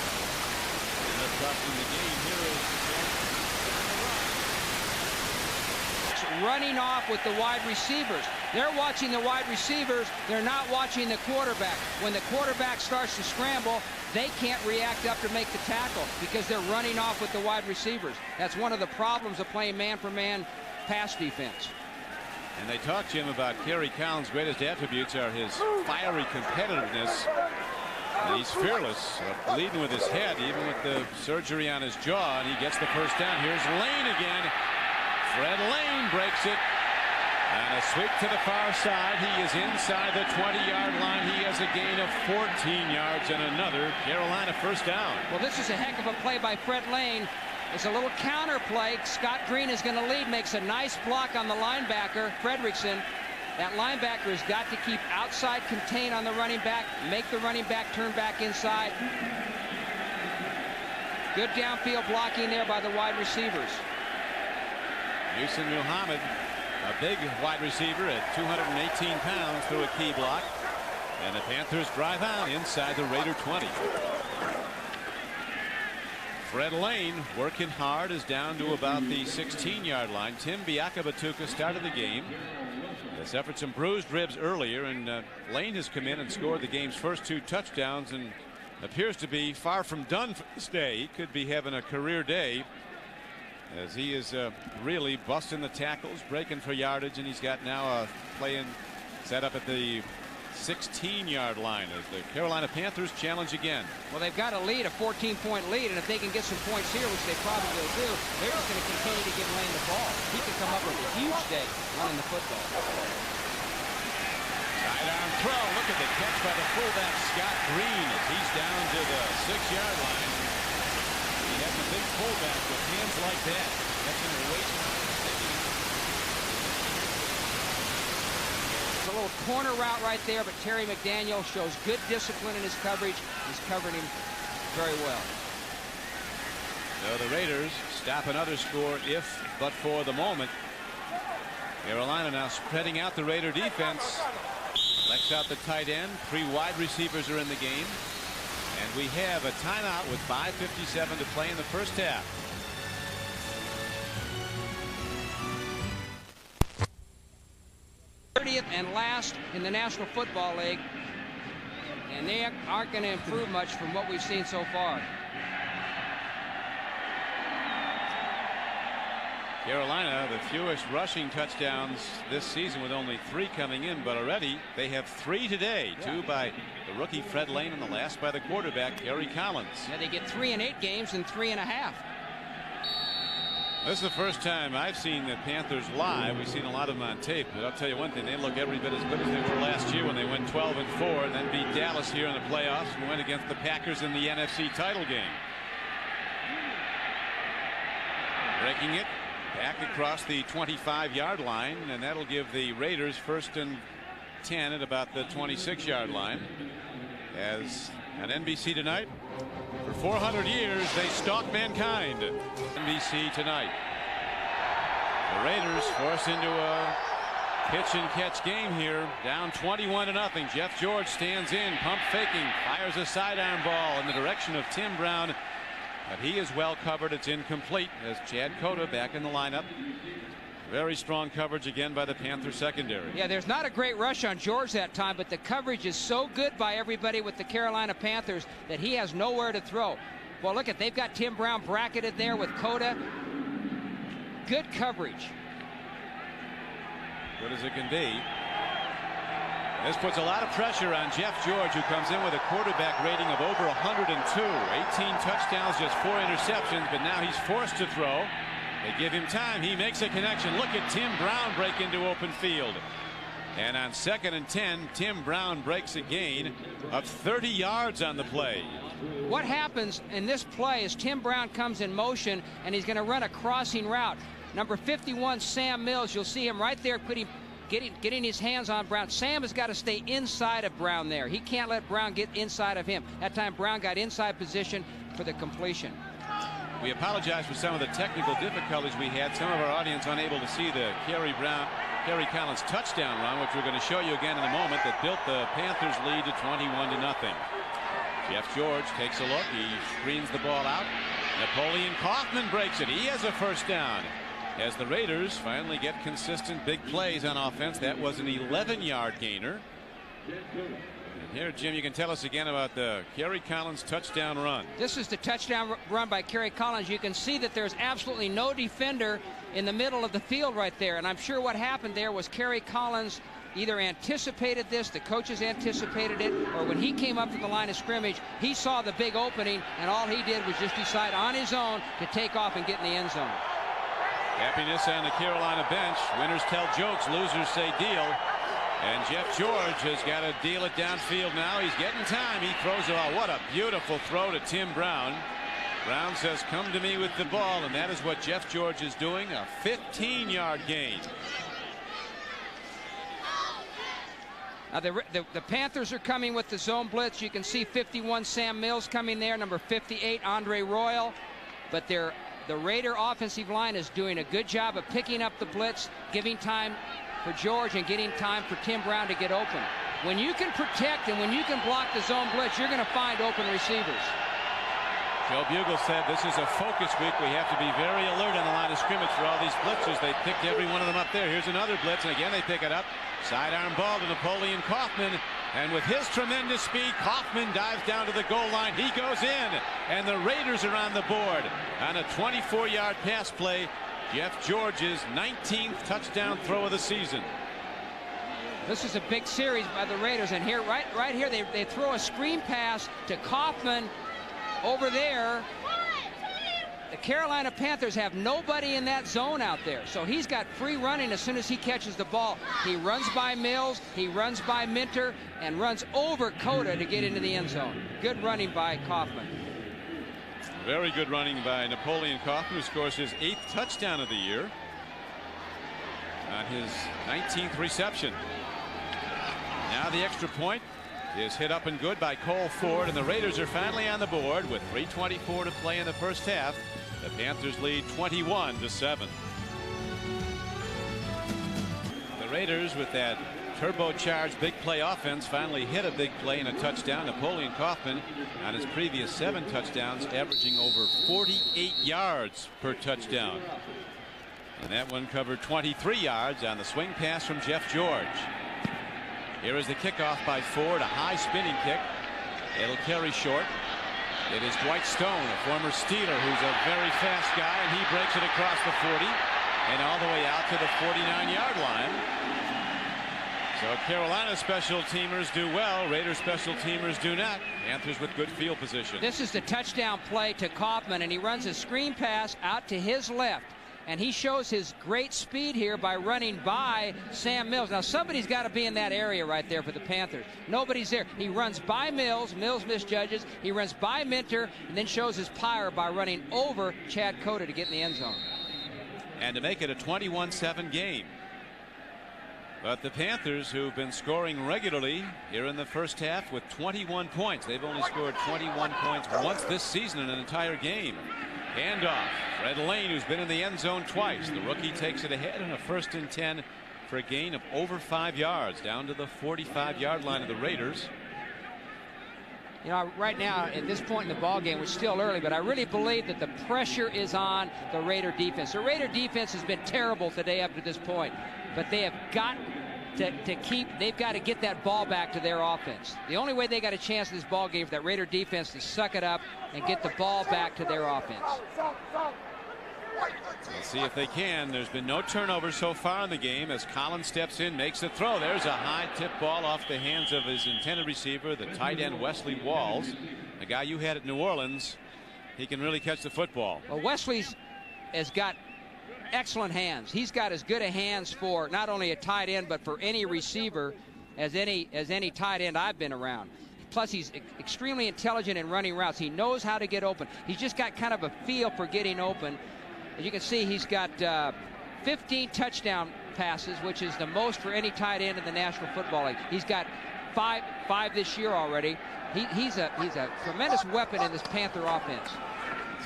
And they're costing the game. Here is running off with the wide receivers. They're watching the wide receivers. They're not watching the quarterback. When the quarterback starts to scramble, they can't react up to make the tackle because they're running off with the wide receivers. That's one of the problems of playing man-for-man pass defense. And they talk, Jim, about Kerry Collins' greatest attributes are his fiery competitiveness. And he's fearless, leading with his head, even with the surgery on his jaw, and he gets the first down. Here's Lane again. Fred Lane breaks it, and a sweep to the far side. He is inside the 20-yard line. He has a gain of 14 yards and another Carolina first down. Well, this is a heck of a play by Fred Lane. It's a little counter play. Scott Green is going to lead, makes a nice block on the linebacker, Fredrickson. That linebacker has got to keep outside contain on the running back, make the running back turn back inside. Good downfield blocking there by the wide receivers. Muhsin Muhammad, a big wide receiver at 218 pounds, through a key block. And the Panthers drive out inside the Raider 20. Fred Lane working hard is down to about the 16-yard line. Tim Biakabatuka started the game. He suffered some bruised ribs earlier, and Lane has come in and scored the game's first 2 touchdowns and appears to be far from done for this day. He could be having a career day, as he is really busting the tackles, breaking for yardage, and he's got now a play set up at the 16-yard line as the Carolina Panthers challenge again. Well, they've got a lead, a 14-point lead, and if they can get some points here, which they probably will do, they're just going to continue to give Lane the ball. He could come up with a huge day running the football. Sidearm throw. Look at the catch by the fullback Scott Green as he's down to the 6-yard line. big fullback with hands like that. That's going to waste time. It's a little corner route right there, but Terry McDaniel shows good discipline in his coverage. He's covered him very well. So the Raiders stop another score if but for the moment. Carolina now spreading out the Raider defense. Flex out the tight end. 3 wide receivers are in the game. And we have a timeout with 5:57 to play in the first half. And last in the National Football League, and they aren't going to improve much from what we've seen so far. Carolina, the fewest rushing touchdowns this season with only 3 coming in, but already they have 3 today. 2 by the rookie Fred Lane and the last by the quarterback Gary Collins. Yeah, they get 3 in 8 games and 3 1/2. This is the first time I've seen the Panthers live. We've seen a lot of them on tape, but I'll tell you one thing, they look every bit as good as they were last year when they went 12-4 and then beat Dallas here in the playoffs and went against the Packers in the NFC title game. Breaking it back across the 25-yard line, and that'll give the Raiders 1st and 10 at about the 26-yard line. As on NBC tonight, for 400 years they stalk mankind. NBC tonight. The Raiders forced into a pitch and catch game here, down 21-0. Jeff George stands in, pump faking, fires a sidearm ball in the direction of Tim Brown, but he is well covered. It's incomplete as Chad Cota back in the lineup. Very strong coverage again by the Panther secondary. Yeah, there's not a great rush on George that time, but the coverage is so good by everybody with the Carolina Panthers that he has nowhere to throw. Well, look at, they've got Tim Brown bracketed there with Cota. Good coverage. Good as it can be. This puts a lot of pressure on Jeff George, who comes in with a quarterback rating of over 102. 18 touchdowns, just 4 interceptions, but now he's forced to throw. They give him time. He makes a connection. Look at Tim Brown break into open field. And on 2nd and 10, Tim Brown breaks a gain of 30 yards on the play. What happens in this play is Tim Brown comes in motion, and he's going to run a crossing route. Number 51, Sam Mills, you'll see him right there getting his hands on Brown. Sam has got to stay inside of Brown there. He can't let Brown get inside of him. That time Brown got inside position for the completion. We apologize for some of the technical difficulties we had. Some of our audience unable to see the Gary Collins touchdown run, which we're going to show you again in a moment, that built the Panthers lead to 21-0. Jeff George takes a look. He screens the ball out. Napoleon Kaufman breaks it. He has a first down. As the Raiders finally get consistent big plays on offense. That was an 11-yard gainer. And here, Jim, you can tell us again about the Gary Collins touchdown run. This is the touchdown run by Gary Collins. You can see that there's absolutely no defender in the middle of the field right there. And I'm sure what happened there was Gary Collins either anticipated this, the coaches anticipated it, or when he came up to the line of scrimmage, he saw the big opening, and all he did was just decide on his own to take off and get in the end zone. Happiness on the Carolina bench. Winners tell jokes, losers say deal. And Jeff George has got to deal it downfield now. He's getting time. He throws it all. What a beautiful throw to Tim Brown. Brown says, come to me with the ball, and that is what Jeff George is doing. A 15-yard gain. Now the Panthers are coming with the zone blitz. You can see 51 Sam Mills coming there, number 58 Andre Royal, but the Raider offensive line is doing a good job of picking up the blitz, giving time for George and getting time for Tim Brown to get open. When you can protect and when you can block the zone blitz, you're going to find open receivers. Joe Bugle said this is a focus week. We have to be very alert on the line of scrimmage for all these blitzers. They picked every one of them up there. Here's another blitz, and again they pick it up. Sidearm ball to Napoleon Kaufman, and with his tremendous speed, Kaufman dives down to the goal line. He goes in, and the Raiders are on the board on a 24-yard pass play. Jeff George's 19th touchdown throw of the season. This is a big series by the Raiders, and here, right here, they throw a screen pass to Kaufman over there. The Carolina Panthers have nobody in that zone out there, so he's got free running as soon as he catches the ball. He runs by Mills, he runs by Minter, and runs over Cota to get into the end zone. Good running by Kaufman. Very good running by Napoleon Kaufman, who scores his 8th touchdown of the year on his 19th reception. Now the extra point is hit up and good by Cole Ford, and the Raiders are finally on the board with 3:24 to play in the first half. The Panthers lead 21-7. The Raiders, with that turbocharged big play offense, finally hit a big play and a touchdown. Napoleon Kaufman, on his previous 7 touchdowns, averaging over 48 yards per touchdown. And that one covered 23 yards on the swing pass from Jeff George. Here is the kickoff by Ford, a high spinning kick. It'll carry short. It is Dwight Stone, a former Steeler, who's a very fast guy, and he breaks it across the 40 and all the way out to the 49-yard line. So Carolina special teamers do well. Raiders special teamers do not. Panthers with good field position. This is the touchdown play to Kaufman, and he runs a screen pass out to his left. And he shows his great speed here by running by Sam Mills. Now somebody's got to be in that area right there for the Panthers. Nobody's there. He runs by Mills. Mills misjudges. He runs by Minter and then shows his power by running over Chad Cota to get in the end zone. And to make it a 21-7 game. But the Panthers, who've been scoring regularly here in the first half with 21 points. They've only scored 21 points once this season in an entire game. Handoff. Fred Lane, who's been in the end zone twice. The rookie takes it ahead on a 1st and 10 for a gain of over 5 yards down to the 45-yard line of the Raiders. You know, right now at this point in the ball game, we're still early, but I really believe that the pressure is on the Raider defense. The Raider defense has been terrible today up to this point, but they have got they've got to get that ball back to their offense. The only way they got a chance in this ball game for that Raider defense to suck it up and get the ball back to their offense. Let's see if they can. There's been no turnovers so far in the game as Collins steps in, makes the throw. There's a high tip ball off the hands of his intended receiver, the tight end Wesley Walls, a guy you had at New Orleans. He can really catch the football. Well, Wesley's has got excellent hands. He's got as good a hands for not only a tight end but for any receiver as any tight end I've been around. Plus, he's extremely intelligent in running routes. He knows how to get open. He's just got kind of a feel for getting open. As you can see, he's got 15 touchdown passes, which is the most for any tight end in the National Football League. He's got five this year already. He's a tremendous weapon in this Panther offense.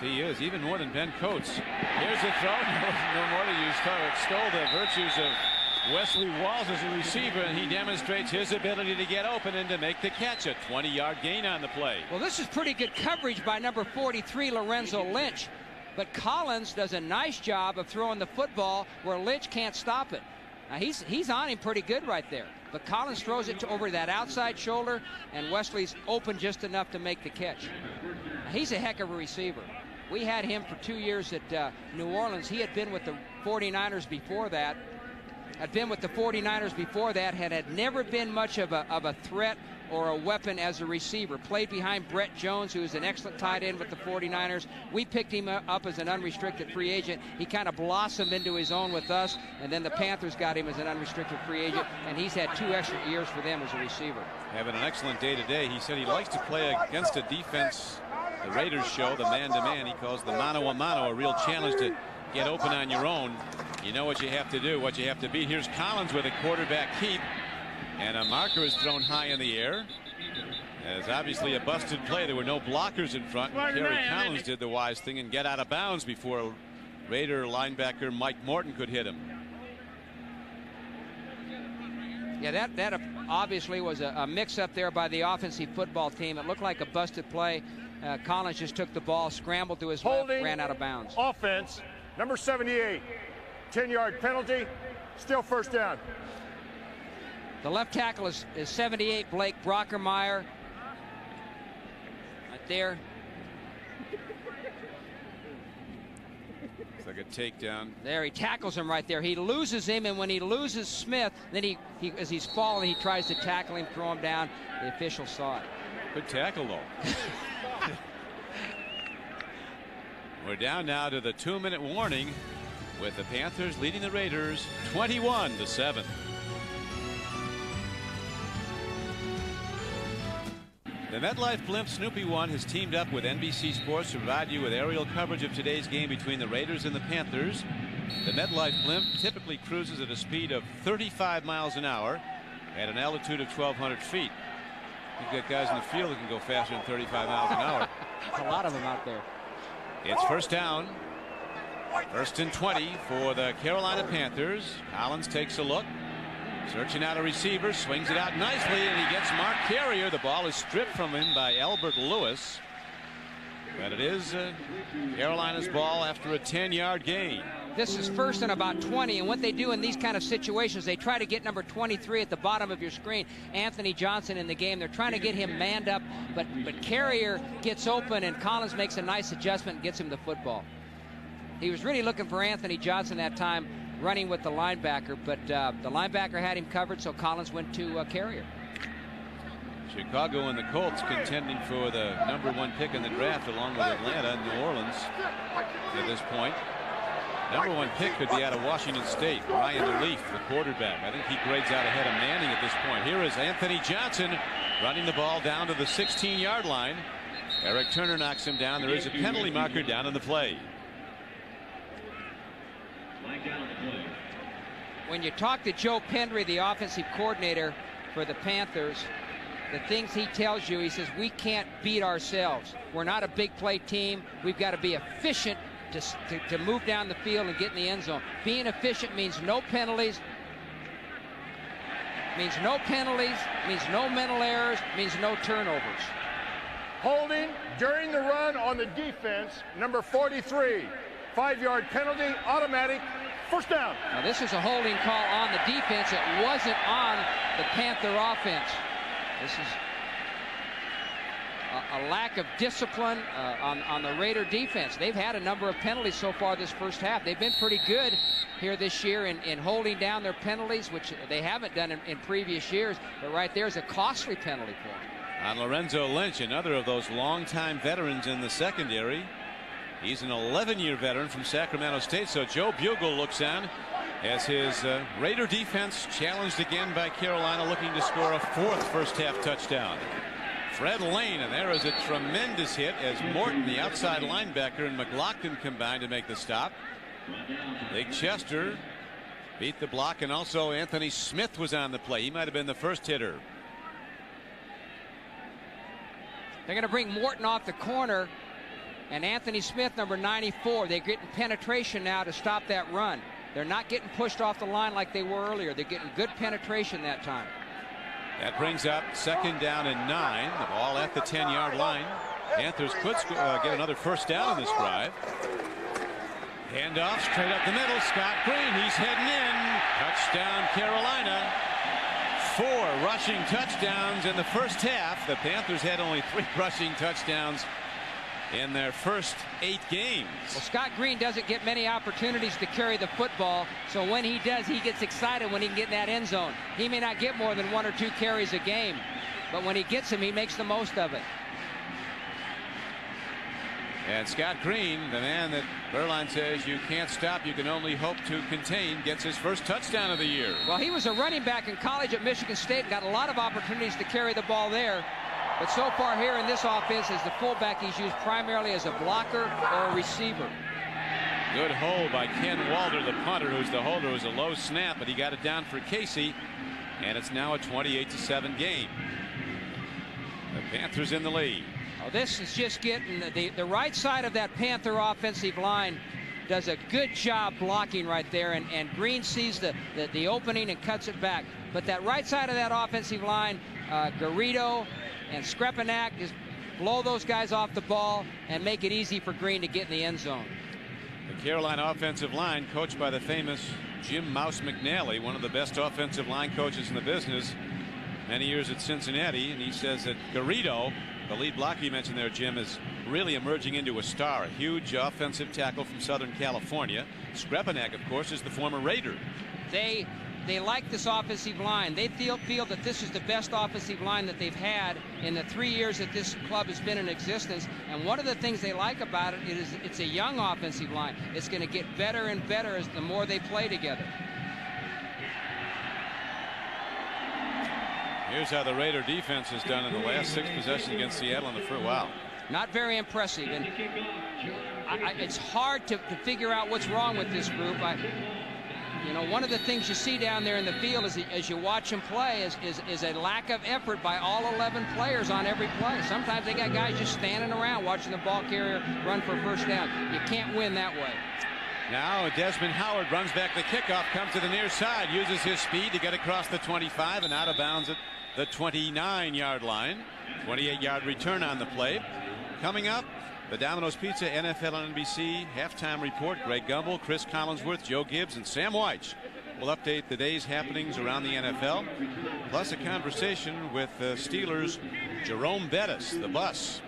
He is, even more than Ben Coates. Here's the throw. No more to use. Extol the virtues of Wesley Walls as a receiver, and he demonstrates his ability to get open and to make the catch. A 20-yard gain on the play. Well, this is pretty good coverage by number 43, Lorenzo Lynch. But Collins does a nice job of throwing the football where Lynch can't stop it. Now he's on him pretty good right there. But Collins throws it over that outside shoulder, and Wesley's open just enough to make the catch. He's a heck of a receiver. We had him for 2 years at New Orleans. He had been with the 49ers before that. Had never been much of a threat or a weapon as a receiver. Played behind Brett Jones, who is an excellent tight end with the 49ers. We picked him up as an unrestricted free agent. He kind of blossomed into his own with us, and then the Panthers got him as an unrestricted free agent, and he's had 2 extra years for them as a receiver. Having an excellent day today. He said he likes to play against a defense the Raiders show, the man-to-man. He calls the mano-a-mano a real challenge to get open on your own. You know what you have to do, what you have to be. Here's Collins with a quarterback keep, and a marker is thrown high in the air. It's obviously a busted play. There were no blockers in front. Kerry Collins did the wise thing and get out of bounds before Raider linebacker Mike Morton could hit him. Yeah, that obviously was a mix-up there by the offensive football team. It looked like a busted play. Collins just took the ball, scrambled to his left, ran out of bounds. Offense, number 78, 10-yard penalty, still first down. The left tackle is 78, Blake Brockermeyer. Right there. It's like a takedown. There, he tackles him right there. He loses him, and when he loses Smith, then he as he's falling, he tries to tackle him, throw him down. The official saw it. Good tackle, though. We're down now to the 2-minute warning with the Panthers leading the Raiders 21-7. The The MetLife blimp Snoopy 1 has teamed up with NBC Sports to provide you with aerial coverage of today's game between the Raiders and the Panthers. The MetLife blimp typically cruises at a speed of 35 miles an hour at an altitude of 1,200 feet. You've got guys in the field that can go faster than 35 miles an hour. A lot of them out there. It's first down. First and 20 for the Carolina Panthers. Collins takes a look. Searching out a receiver. Swings it out nicely, and he gets Mark Carrier. The ball is stripped from him by Albert Lewis. But it is Carolina's ball after a 10-yard gain. This is first and about 20, and what they do in these kind of situations, they try to get number 23 at the bottom of your screen, Anthony Johnson, in the game. They're trying to get him manned up, but Carrier gets open, and Collins makes a nice adjustment and gets him the football. He was really looking for Anthony Johnson that time, running with the linebacker, but the linebacker had him covered, so Collins went to Carrier. Chicago and the Colts contending for the #1 pick in the draft, along with Atlanta and New Orleans at this point. #1 pick could be out of Washington State. Ryan Leaf, the quarterback. I think he grades out ahead of Manning at this point. Here is Anthony Johnson running the ball down to the 16-yard line. Eric Turner knocks him down. There is a penalty marker down in the play. When you talk to Joe Pendry, the offensive coordinator for the Panthers, the things he tells you, he says, we can't beat ourselves. We're not a big play team. We've got to be efficient to move down the field and get in the end zone. Being efficient means no penalties, means no mental errors, means no turnovers. Holding during the run on the defense, number 43. 5-yard penalty, automatic, first down. Now this is a holding call on the defense. It wasn't on the Panther offense. This is a lack of discipline on the Raider defense. They've had a number of penalties so far this first half. They've been pretty good here this year in holding down their penalties, which they haven't done in previous years. But right there is a costly penalty for them. On Lorenzo Lynch, another of those longtime veterans in the secondary. He's an 11-year veteran from Sacramento State, so Joe Bugle looks on as his Raider defense challenged again by Carolina, looking to score a 4th first-half touchdown. Fred Lane, and there is a tremendous hit as Morton, the outside linebacker, and McLaughlin combined to make the stop. Big Chester beat the block, and also Anthony Smith was on the play. He might have been the first hitter. They're going to bring Morton off the corner, and Anthony Smith, number 94. They're getting penetration now to stop that run. They're not getting pushed off the line like they were earlier. They're getting good penetration that time. That brings up 2nd down and 9. The ball at the 10-yard line. Panthers could get another first down on this drive. Handoff straight up the middle. Scott Green, he's heading in. Touchdown Carolina. 4 rushing touchdowns in the first half. The Panthers had only 3 rushing touchdowns in their first 8 games. Well, Scott Green doesn't get many opportunities to carry the football, so when he does, he gets excited when he can get in that end zone. He may not get more than 1 or 2 carries a game, but when he gets them, he makes the most of it. And Scott Green, the man that Berline says you can't stop, you can only hope to contain, gets his first touchdown of the year. Well, he was a running back in college at Michigan State and got a lot of opportunities to carry the ball there. But so far here in this offense, as the fullback, he's used primarily as a blocker or a receiver. Good hold by Ken Walder, the punter, who's the holder. It was a low snap, but he got it down for Casey, and it's now a 28-7 game. The Panthers in the lead. Oh, this is just getting the right side of that Panther offensive line does a good job blocking right there, and Green sees the opening and cuts it back. But that right side of that offensive line, Garrido and Skrepanak just blow those guys off the ball and make it easy for Green to get in the end zone. The Carolina offensive line, coached by the famous Jim Mouse McNally, one of the best offensive line coaches in the business, many years at Cincinnati, and he says that Garrido, the lead blocker you mentioned there, Jim, is really emerging into a star, a huge offensive tackle from Southern California. Skrepanak, of course, is the former Raider. They like this offensive line. They feel that this is the best offensive line that they've had in the 3 years that this club has been in existence. And one of the things they like about it is it's a young offensive line. It's going to get better and better as the more they play together. Here's how the Raider defense has done in the last 6 possessions against Seattle in the first. Wow. Not very impressive, and it's hard to figure out what's wrong with this group. You know, one of the things you see down there in the field as you watch them play is a lack of effort by all 11 players on every play. Sometimes they got guys just standing around watching the ball carrier run for a first down. You can't win that way. Now Desmond Howard runs back the kickoff, comes to the near side, uses his speed to get across the 25 and out of bounds at the 29-yard line. 28-yard return on the play. Coming up, the Domino's Pizza NFL on NBC halftime report. Greg Gumbel, Chris Collinsworth, Joe Gibbs, and Sam Weich will update the day's happenings around the NFL. Plus a conversation with Steelers' Jerome Bettis, the bus.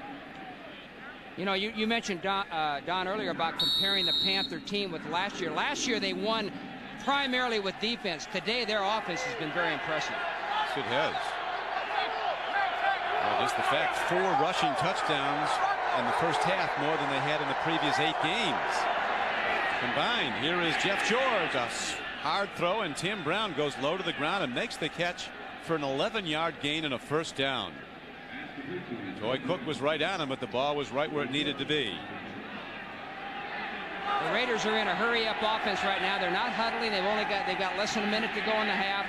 You know, you mentioned Don earlier about comparing the Panther team with last year. Last year they won primarily with defense. Today their offense has been very impressive. Yes, it has. Well, just the fact 4 rushing touchdowns in the first half, more than they had in the previous 8 games combined. Here is Jeff George, a hard throw, and Tim Brown goes low to the ground and makes the catch for an 11-yard gain and a first down. Toy Cook was right on him, but the ball was right where it needed to be. The Raiders are in a hurry-up offense right now. They're not huddling. They've got less than a minute to go in the half.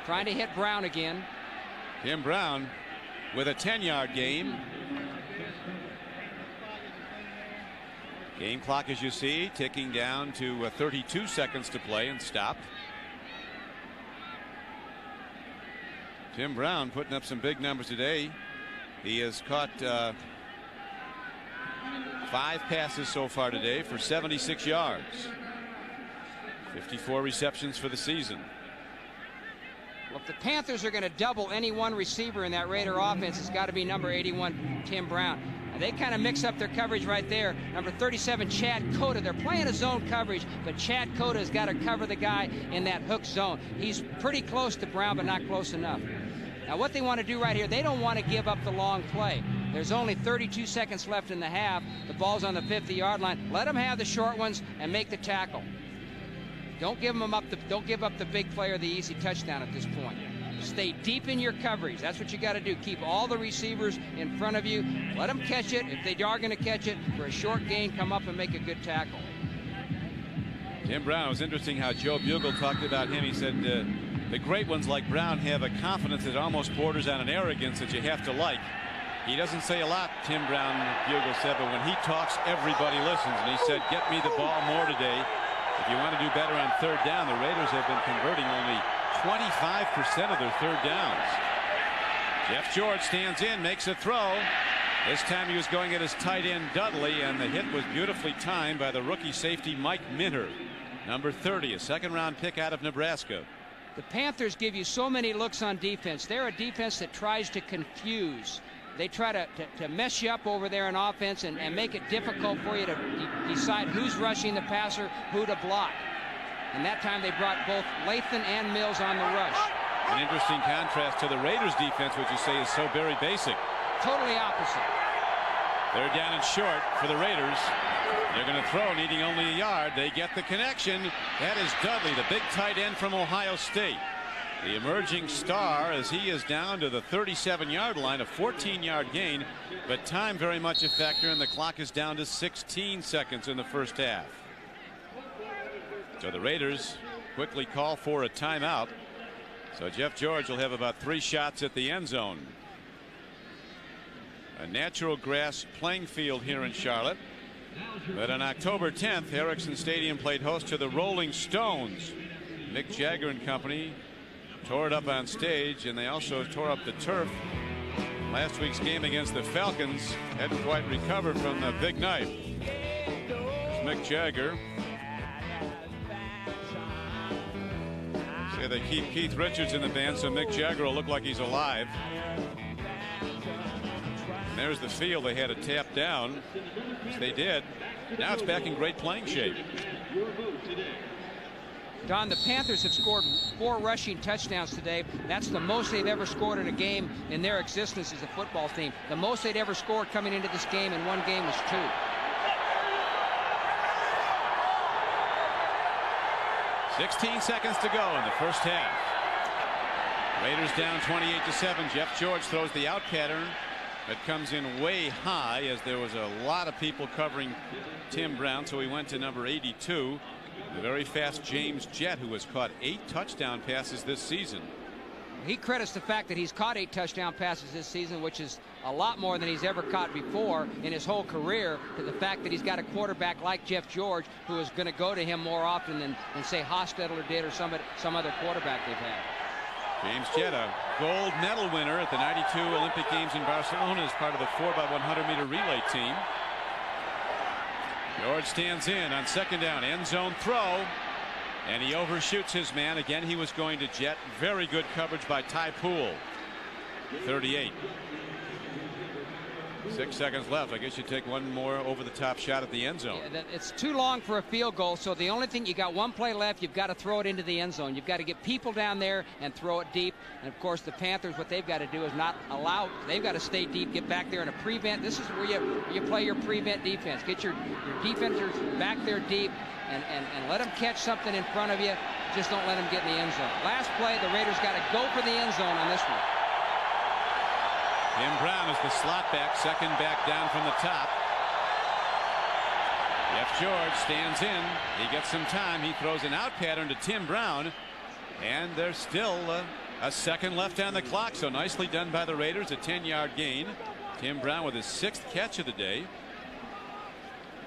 Trying to hit Brown again. Tim Brown with a 10-yard gain. Game clock, as you see, ticking down to 32 seconds to play and stopped. Tim Brown putting up some big numbers today. He has caught 5 passes so far today for 76 yards. 54 receptions for the season. Well, if the Panthers are going to double any one receiver in that Raider offense, it's got to be number 81, Tim Brown. And they kind of mix up their coverage right there. Number 37, Chad Cota. They're playing a zone coverage, but Chad Cota has got to cover the guy in that hook zone. He's pretty close to Brown, but not close enough. Now, what they want to do right here, they don't want to give up the long play. There's only 32 seconds left in the half. The ball's on the 50-yard line. Let them have the short ones and make the tackle. Don't give them up. Don't give up the big play or the easy touchdown at this point. Stay deep in your coverage. That's what you got to do. Keep all the receivers in front of you. Let them catch it. If they are going to catch it for a short gain, come up and make a good tackle. Tim Brown, it was interesting how Joe Bugle talked about him. He said the great ones like Brown have a confidence that almost borders on an arrogance that you have to like. He doesn't say a lot, Tim Brown, Bugle said, but when he talks, everybody listens. And he said, get me the ball more today. If you want to do better on third down, the Raiders have been converting only 25% of their third downs. Jeff George stands in, makes a throw. This time he was going at his tight end Dudley, and the hit was beautifully timed by the rookie safety Mike Minter, number 30, a second-round pick out of Nebraska. The Panthers give you so many looks on defense. They're a defense that tries to confuse. They try to mess you up over there in offense and make it difficult for you to decide who's rushing the passer, who to block. And that time they brought both Lathan and Mills on the rush. An interesting contrast to the Raiders defense, which you say is so very basic. Totally opposite. They're down and short for the Raiders. They're going to throw, needing only a yard. They get the connection. That is Dudley, the big tight end from Ohio State. The emerging star, as he is down to the 37-yard line, a 14-yard gain, but time very much a factor, and the clock is down to 16 seconds in the first half. So the Raiders quickly call for a timeout. So Jeff George will have about 3 shots at the end zone. A natural grass playing field here in Charlotte. But on October 10th, Ericsson Stadium played host to the Rolling Stones. Mick Jagger and company tore it up on stage, and they also tore up the turf. Last week's game against the Falcons hadn't quite recovered from the big night. There's Mick Jagger. Say they keep Keith Richards in the band, so Mick Jagger will look like he's alive. And there's the field they had to tap down, which they did. Now it's back in great playing shape. Don, the Panthers have scored 4 rushing touchdowns today. That's the most they've ever scored in a game in their existence as a football team. The most they'd ever scored coming into this game in one game was 2. "16 seconds to go in the first half. Raiders down 28-7. Jeff George throws the out pattern that comes in way high, as there was a lot of people covering Tim Brown, so he went to number 82. The very fast James Jett, who has caught 8 touchdown passes this season. He credits the fact that he's caught 8 touchdown passes this season, which is a lot more than he's ever caught before in his whole career, to the fact that he's got a quarterback like Jeff George who is going to go to him more often than say Hostetler did or some other quarterback they've had. James Jett, a gold medal winner at the '92 Olympic Games in Barcelona as part of the 4x100-meter relay team. George stands in on second down, end zone throw, and he overshoots his man. Again, he was going to Jett. Very good coverage by Ty Poole. 38. 6 seconds left. I guess you take one more over-the-top shot at the end zone. Yeah, it's too long for a field goal, so the only thing, you got one play left, you've got to throw it into the end zone. You've got to get people down there and throw it deep. And of course, the Panthers, what they've got to do is not allow, they've got to stay deep, get back there in a prevent. This is where you play your prevent defense. Get your defenders back there deep and let them catch something in front of you. Just don't let them get in the end zone. Last play, the Raiders got to go for the end zone on this one. Tim Brown is the slot back, second back down from the top. Jeff George stands in. He gets some time. He throws an out pattern to Tim Brown, and there's still a second left on the clock. So nicely done by the Raiders. A 10-yard gain. Tim Brown with his 6th catch of the day.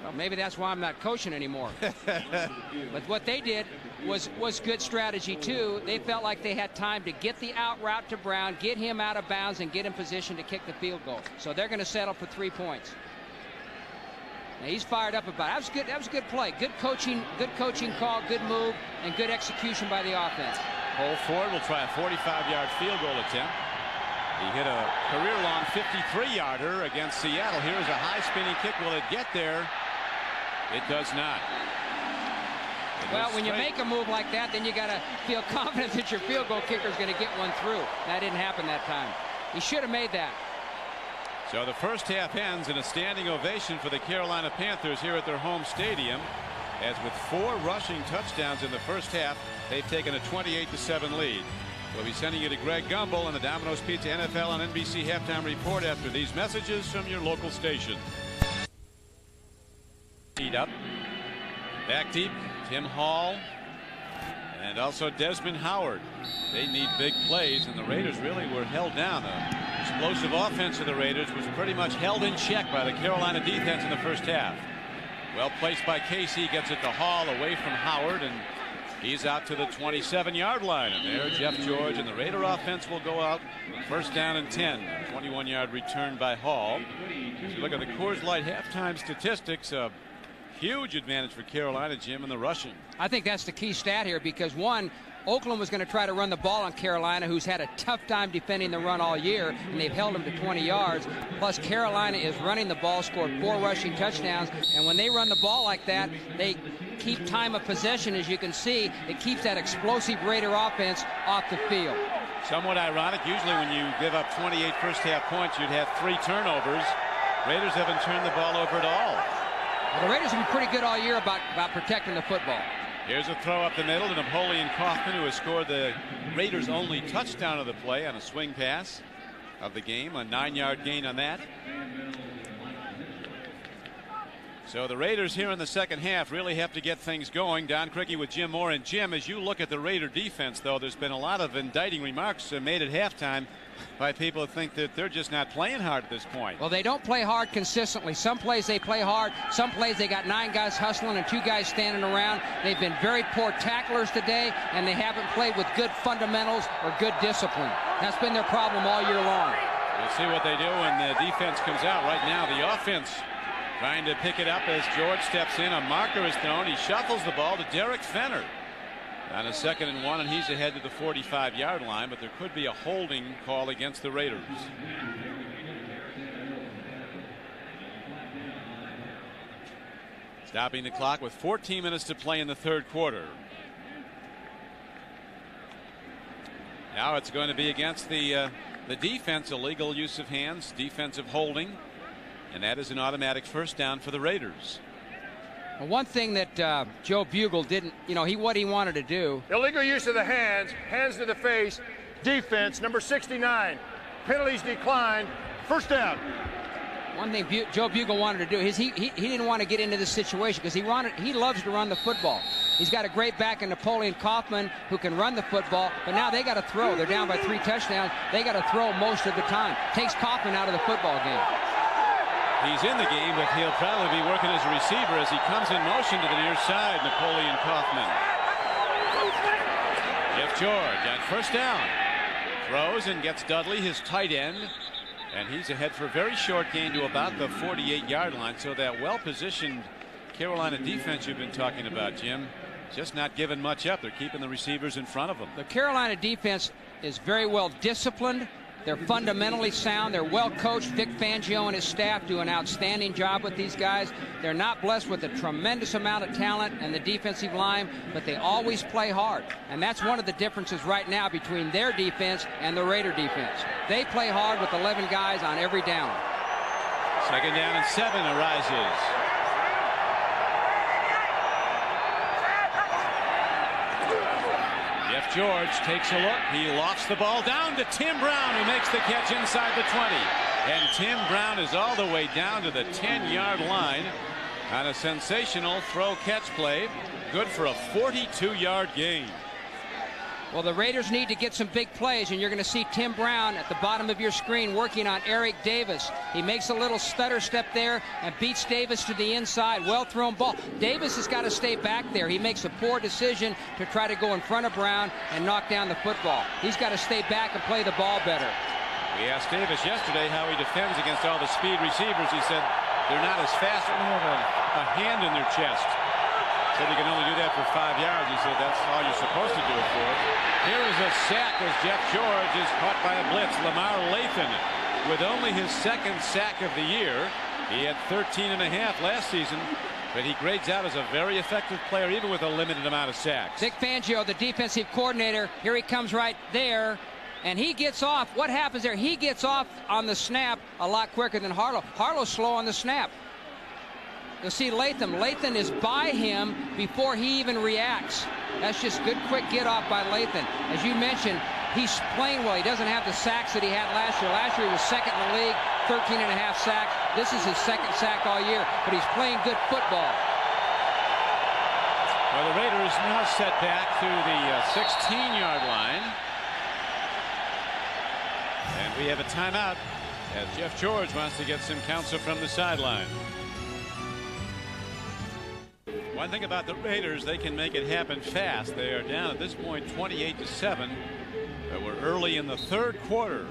Well, maybe that's why I'm not coaching anymore. But what they did was good strategy too. They felt like they had time to get the out route to Brown, get him out of bounds, and get in position to kick the field goal. So they're going to settle for 3 points. Now he's fired up about it. That was a good play. Good coaching call, good move, and good execution by the offense. Cole Ford will try a 45-yard field goal attempt. He hit a career-long 53-yarder against Seattle. Here is a high spinning kick. Will it get there? It does not. Well, when you make a move like that, then you got to feel confident that your field goal kicker is going to get one through. That didn't happen that time. He should have made that. So the first half ends in a standing ovation for the Carolina Panthers here at their home stadium, as with 4 rushing touchdowns in the first half, they've taken a 28-7 lead. We'll be sending you to Greg Gumbel and the Domino's Pizza NFL and NBC halftime report after these messages from your local station. Heat up. Back deep, Tim Hall and also Desmond Howard. They need big plays, and the Raiders really were held down. The explosive offense of the Raiders was pretty much held in check by the Carolina defense in the first half. Well placed by Casey, gets it to Hall away from Howard, and he's out to the 27-yard line. And there, Jeff George and the Raider offense will go out. First down and 10. 21-yard return by Hall. As you look at the Coors Light halftime statistics, a huge advantage for Carolina, Jim, in the rushing. I think that's the key stat here, because one, Oakland was going to try to run the ball on Carolina, who's had a tough time defending the run all year, and they've held them to 20 yards. Plus, Carolina is running the ball, scored 4 rushing touchdowns, and when they run the ball like that, they keep time of possession. As you can see, it keeps that explosive Raider offense off the field. Somewhat ironic. Usually when you give up 28 first half points, you'd have 3 turnovers. Raiders haven't turned the ball over at all. Well, the Raiders have been pretty good all year about protecting the football. Here's a throw up the middle to Napoleon Kaufman, who has scored the Raiders' only touchdown of the play on a swing pass of the game. A 9-yard gain on that. So the Raiders here in the second half really have to get things going. Don Criqui with Jim Moore. And Jim, as you look at the Raider defense, though, there's been a lot of indicting remarks made at halftime by people who think that they're just not playing hard at this point. Well, they don't play hard consistently. Some plays they play hard. Some plays they got 9 guys hustling and 2 guys standing around. They've been very poor tacklers today, and they haven't played with good fundamentals or good discipline. That's been their problem all year long. We'll see what they do when the defense comes out. Right now, the offense trying to pick it up as George steps in. A marker is thrown. He shuffles the ball to Derek Fenner on a 2nd and 1, and he's ahead to the 45-yard line, but there could be a holding call against the Raiders. Stopping the clock with 14 minutes to play in the third quarter. Now it's going to be against the defense. Illegal use of hands, defensive holding, and that is an automatic first down for the Raiders. Well, one thing that Joe Bugle didn't, what he wanted to do. Illegal use of the hands, hands to the face, defense, number 69. Penalties declined. First down. One thing Joe Bugle wanted to do is he didn't want to get into this situation because he loves to run the football. He's got a great back in Napoleon Kaufman who can run the football, but now they got to throw. They're down by 3 touchdowns. They got to throw most of the time. Takes Kaufman out of the football game. He's in the game, but he'll probably be working as a receiver as he comes in motion to the near side. Napoleon Kaufman. Jeff George on first down. Throws and gets Dudley, his tight end. And he's ahead for a very short gain to about the 48-yard line. So that well-positioned Carolina defense you've been talking about, Jim, just not giving much up. They're keeping the receivers in front of them. The Carolina defense is very well disciplined. They're fundamentally sound. They're well coached. Vic Fangio and his staff do an outstanding job with these guys. They're not blessed with a tremendous amount of talent and the defensive line, but they always play hard. And that's one of the differences right now between their defense and the Raider defense. They play hard with 11 guys on every down. Second down and 7 arises. Jeff George takes a look. He lofts the ball down to Tim Brown, who makes the catch inside the 20. And Tim Brown is all the way down to the 10-yard line on a sensational throw-catch play. Good for a 42-yard gain. Well, the Raiders need to get some big plays, and you're going to see Tim Brown at the bottom of your screen working on Eric Davis. He makes a little stutter step there and beats Davis to the inside. Well-thrown ball. Davis has got to stay back there. He makes a poor decision to try to go in front of Brown and knock down the football. He's got to stay back and play the ball better. We asked Davis yesterday how he defends against all the speed receivers. He said they're not as fast. They have a hand in their chest. Said he can only do that for 5 yards. He said that's all you're supposed to do it for. Here is a sack as Jeff George is caught by a blitz. Lamar Lathan with only his 2nd sack of the year. He had 13 and a half last season, but he grades out as a very effective player even with a limited amount of sacks. Vic Fangio, the defensive coordinator, here he comes right there. And he gets off. What happens there? He gets off on the snap a lot quicker than Harlow. Harlow's slow on the snap. You'll see Latham. Latham is by him before he even reacts. That's just good, quick get off by Latham. As you mentioned, he's playing well. He doesn't have the sacks that he had last year. Last year he was 2nd in the league, 13 and a half sacks. This is his 2nd sack all year, but he's playing good football. Well, the Raiders now set back to the 16-yard line. And we have a timeout as Jeff George wants to get some counsel from the sideline. One thing about the Raiders, they can make it happen fast. They are down at this point 28-7. But we're early in the 3rd quarter.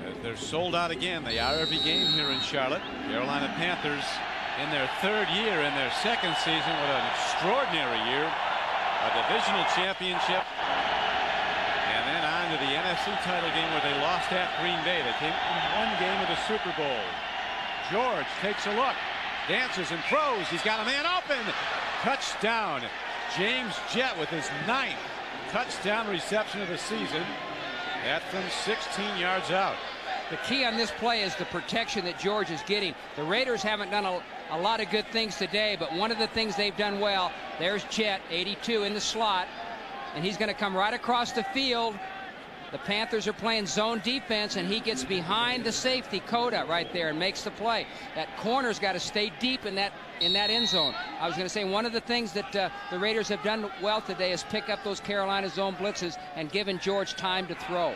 As they're sold out again. They are every game here in Charlotte. Carolina Panthers in their 3rd year, in their 2nd season. What an extraordinary year. A divisional championship. And then on to the NFC title game where they lost at Green Bay. They came in 1 game of the Super Bowl. George takes a look. Dances and throws. He's got a man open. Touchdown. James Jett with his 9th touchdown reception of the season. That from 16 yards out. The key on this play is the protection that George is getting. The Raiders haven't done a lot of good things today, but one of the things they've done well, there's Jett, 82 in the slot, and he's going to come right across the field. The Panthers are playing zone defense, and he gets behind the safety, Coda, right there, and makes the play. That corner's got to stay deep in that end zone. I was going to say one of the things that the Raiders have done well today is pick up those Carolina zone blitzes and given George time to throw.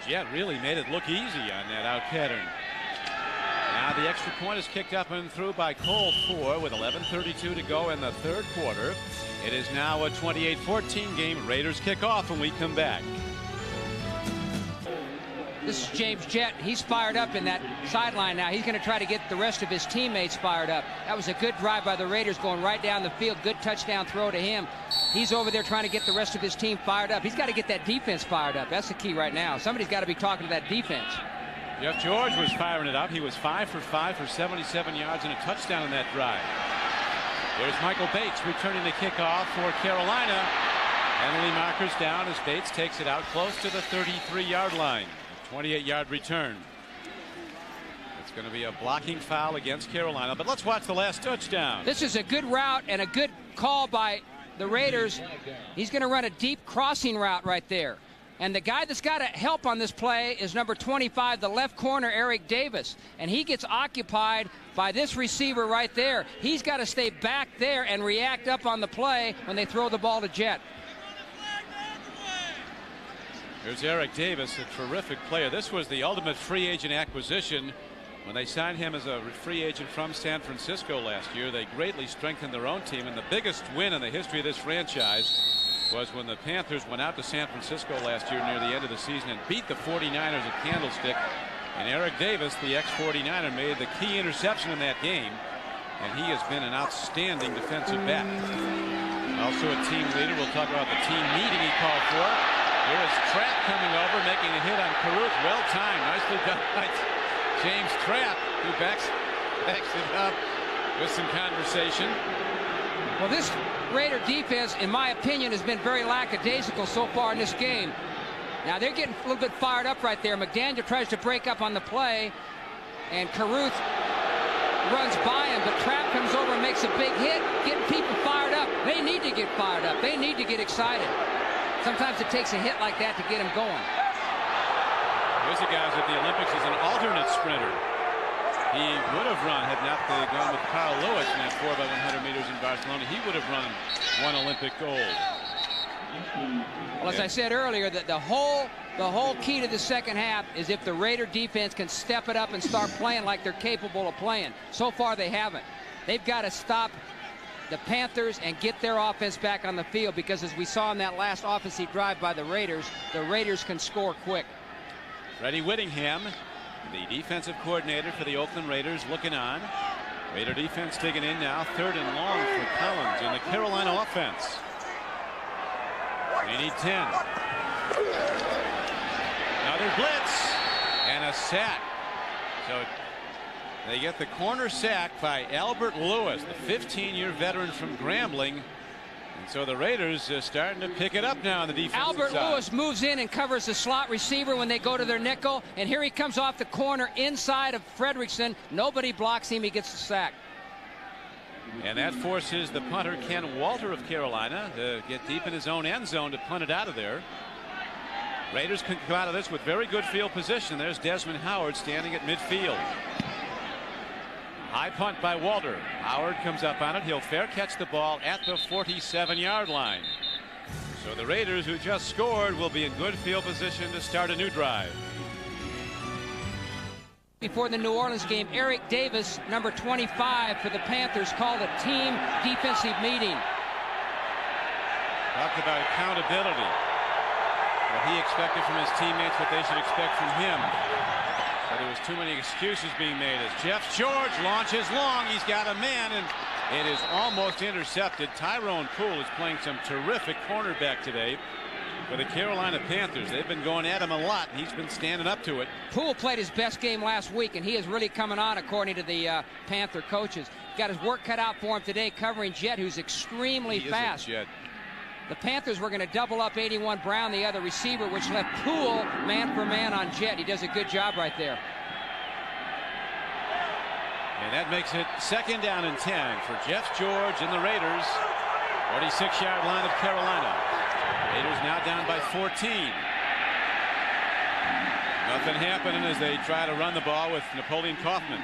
Jett really made it look easy on that out pattern. Now the extra point is kicked up and through by Cole Ford with 11:32 to go in the 3rd quarter. It is now a 28-14 game. Raiders kick off when we come back. This is James Jett. He's fired up in that sideline now. He's going to try to get the rest of his teammates fired up. That was a good drive by the Raiders going right down the field. Good touchdown throw to him. He's over there trying to get the rest of his team fired up. He's got to get that defense fired up. That's the key right now. Somebody's got to be talking to that defense. Jeff George was firing it up. He was 5 for 5 for 77 yards and a touchdown in that drive. There's Michael Bates returning the kickoff for Carolina. Penalty markers down as Bates takes it out close to the 33-yard line. 28-yard return. It's going to be a blocking foul against Carolina, but let's watch the last touchdown. This is a good route and a good call by the Raiders, he's going to run a deep crossing route right there. And the guy that's got to help on this play is number 25, the left corner, Eric Davis. And he gets occupied by this receiver right there. He's got to stay back there and react up on the play when they throw the ball to Jet. Here's Eric Davis, a terrific player. This was the ultimate free agent acquisition. When they signed him as a free agent from San Francisco last year, they greatly strengthened their own team. And the biggest win in the history of this franchise was when the Panthers went out to San Francisco last year near the end of the season and beat the 49ers at Candlestick. And Eric Davis, the ex-49er, made the key interception in that game. And he has been an outstanding defensive back. Also a team leader. We'll talk about the team meeting he called for. Here is Trapp coming over, making a hit on Caruth. Well timed. Nicely done by James Trapp, who backs it up with some conversation. Well, this Raider defense, in my opinion, has been very lackadaisical so far in this game. Now they're getting a little bit fired up right there. McDaniel tries to break up on the play, and Caruth runs by him, but Trapp comes over and makes a big hit, getting people fired up. They need to get fired up. They need to get excited. Sometimes it takes a hit like that to get him going. Here's a guy who's at the Olympics as an alternate sprinter. He would have run, had not they gone with Carl Lewis in that 4x100 meters in Barcelona. He would have run one Olympic gold. Well, as I said earlier, that the whole key to the second half is if the Raider defense can step it up and start playing like they're capable of playing. So far, they haven't. They've got to stop the Panthers and get their offense back on the field, because as we saw in that last offensive drive by the Raiders can score quick. Freddie Whittingham, the defensive coordinator for the Oakland Raiders, looking on. Raider defense taking in now, 3rd and long for Collins in the Carolina offense. They need 10. Another blitz and a sack. So they get the corner sack by Albert Lewis, the 15-year veteran from Grambling. And so the Raiders are starting to pick it up now on the defensive Albert side. Lewis moves in and covers the slot receiver when they go to their nickel. And here he comes off the corner inside of Fredrickson. Nobody blocks him. He gets the sack. And that forces the punter, Ken Walter of Carolina, to get deep in his own end zone to punt it out of there. Raiders can come out of this with very good field position. There's Desmond Howard standing at midfield. High punt by Walter. Howard comes up on it. He'll fair catch the ball at the 47-yard line. So the Raiders, who just scored, will be in good field position to start a new drive. Before the New Orleans game, Eric Davis, number 25 for the Panthers, called a team defensive meeting. Talked about accountability. What he expected from his teammates, what they should expect from him. But there was too many excuses being made as Jeff George launches long. He's got a man, and it is almost intercepted. Tyrone Poole is playing some terrific cornerback today for the Carolina Panthers. They've been going at him a lot, and he's been standing up to it. Poole played his best game last week, and he is really coming on, according to the Panther coaches. Got his work cut out for him today, covering Jet, who's extremely fast. Jet. The Panthers were going to double up 81 Brown, the other receiver, which left Poole man for man on Jet. He does a good job right there. And that makes it 2nd down and 10 for Jeff George and the Raiders. 46-yard line of Carolina. Raiders now down by 14. Nothing happening as they try to run the ball with Napoleon Kaufman.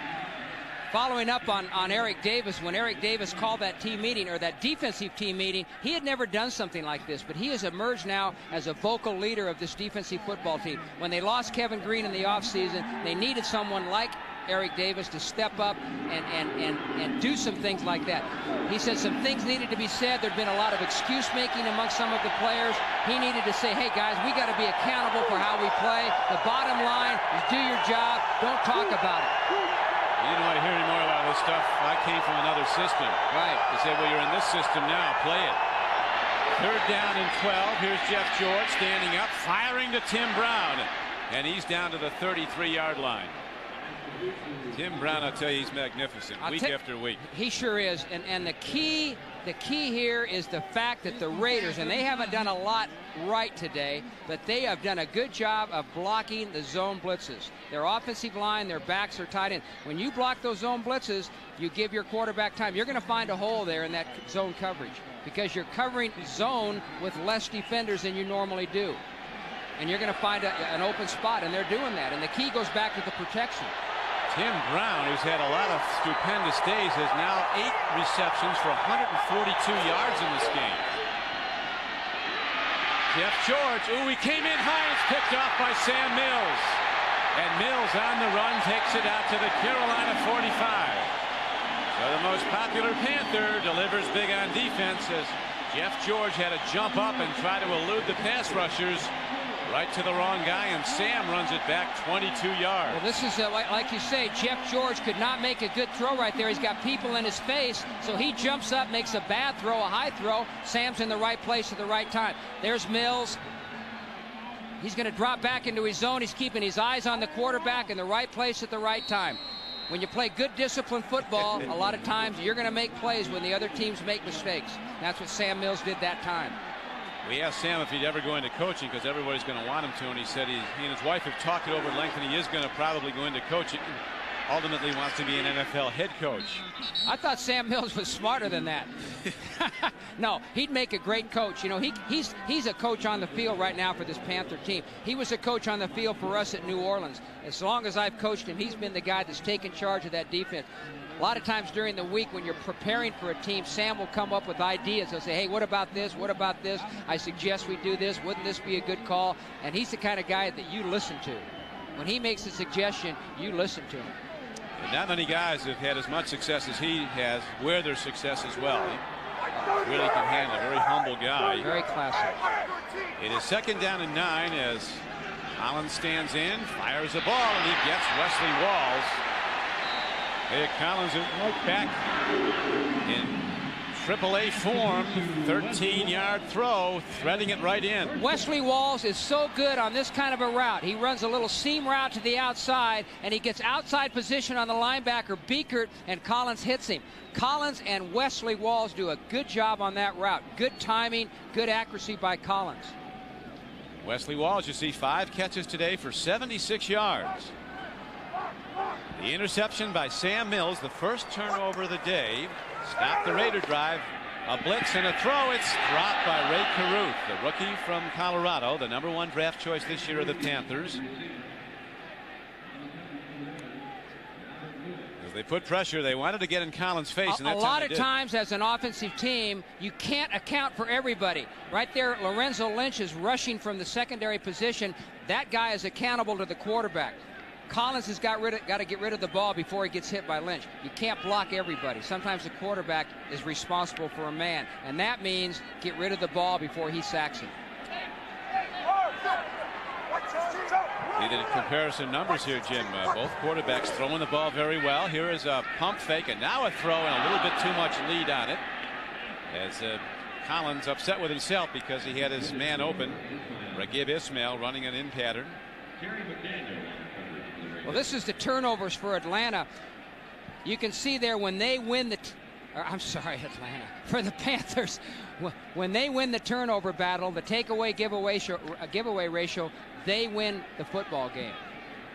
Following up on Eric Davis, when Eric Davis called that team meeting, or that defensive team meeting, he had never done something like this, but he has emerged now as a vocal leader of this defensive football team. When they lost Kevin Green in the offseason, they needed someone like Eric Davis to step up and do some things like that. He said some things needed to be said. There'd been a lot of excuse making among some of the players. He needed to say, hey guys, we got to be accountable for how we play. The bottom line is do your job, don't talk about it. You didn't want to hear any more about this stuff. I came from another system. Right. They said, well, you're in this system now, play it. 3rd down and 12. Here's Jeff George standing up, firing to Tim Brown, and he's down to the 33-yard line. Tim Brown, I'll tell you, he's magnificent week after week. He sure is. And the key the key here is the fact that the Raiders, and they haven't done a lot right today, but they have done a good job of blocking the zone blitzes. Their offensive line, their backs are tied in. When you block those zone blitzes, you give your quarterback time. You're going to find a hole there in that zone coverage because you're covering zone with less defenders than you normally do. And you're going to find an open spot, and they're doing that. And the key goes back to the protection. Tim Brown, who's had a lot of stupendous days, has now 8 receptions for 142 yards in this game. Jeff George, he came in high. It's picked off by Sam Mills. And Mills on the run takes it out to the Carolina 45. So the most popular Panther delivers big on defense as Jeff George had to jump up and try to elude the pass rushers. Right to the wrong guy, and Sam runs it back 22 yards. Well, this is, like you say, Jeff George could not make a good throw right there. He's got people in his face, so he jumps up, makes a bad throw, a high throw. Sam's in the right place at the right time. There's Mills. He's going to drop back into his zone. He's keeping his eyes on the quarterback in the right place at the right time. When you play good disciplined football, a lot of times you're going to make plays when the other teams make mistakes. That's what Sam Mills did that time. We asked Sam if he'd ever go into coaching because everybody's going to want him to, and he said he and his wife have talked it over at length, and he is going to probably go into coaching. Ultimately wants to be an NFL head coach. I thought Sam Mills was smarter than that. No, he'd make a great coach. You know, he's a coach on the field right now for this Panther team. He was a coach on the field for us at New Orleans. As long as I've coached him, he's been the guy that's taken charge of that defense. A lot of times during the week when you're preparing for a team, Sam will come up with ideas. He'll say, hey, what about this? What about this? I suggest we do this. Wouldn't this be a good call? And he's the kind of guy that you listen to. When he makes a suggestion, you listen to him. And not many guys have had as much success as he has where there's success as well. He really can handle it. Very humble guy. Very classy. It is 2nd down and 9 as Collins stands in, fires a ball, and he gets Wesley Walls. Hey, Collins is right back in AAA form. 13-yard throw, threading it right in. Wesley Walls is so good on this kind of a route. He runs a little seam route to the outside, and he gets outside position on the linebacker, Beekert, and Collins hits him. Collins and Wesley Walls do a good job on that route. Good timing, good accuracy by Collins. Wesley Walls, you see 5 catches today for 76 yards. The interception by Sam Mills, the first turnover of the day, stopped the Raider drive. A blitz and a throw. It's dropped by Ray Caruth, the rookie from Colorado, the #1 draft choice this year of the Panthers. As they put pressure, they wanted to get in Collins' face. And a lot of times as an offensive team, you can't account for everybody. Right there, Lorenzo Lynch is rushing from the secondary position. That guy is accountable to the quarterback. Collins has got to get rid of the ball before he gets hit by Lynch. You can't block everybody. Sometimes the quarterback is responsible for a man, and that means get rid of the ball before he sacks him. See the comparison numbers here, Jim. Both quarterbacks throwing the ball very well. Here is a pump fake, and now a throw, and a little bit too much lead on it. As Collins upset with himself because he had his man open. Ragib Ismail running an in pattern. Well, this is the turnovers for Atlanta. You can see there when they win I'm sorry, Atlanta. For the Panthers, when they win the turnover battle, the takeaway giveaway ratio, they win the football game.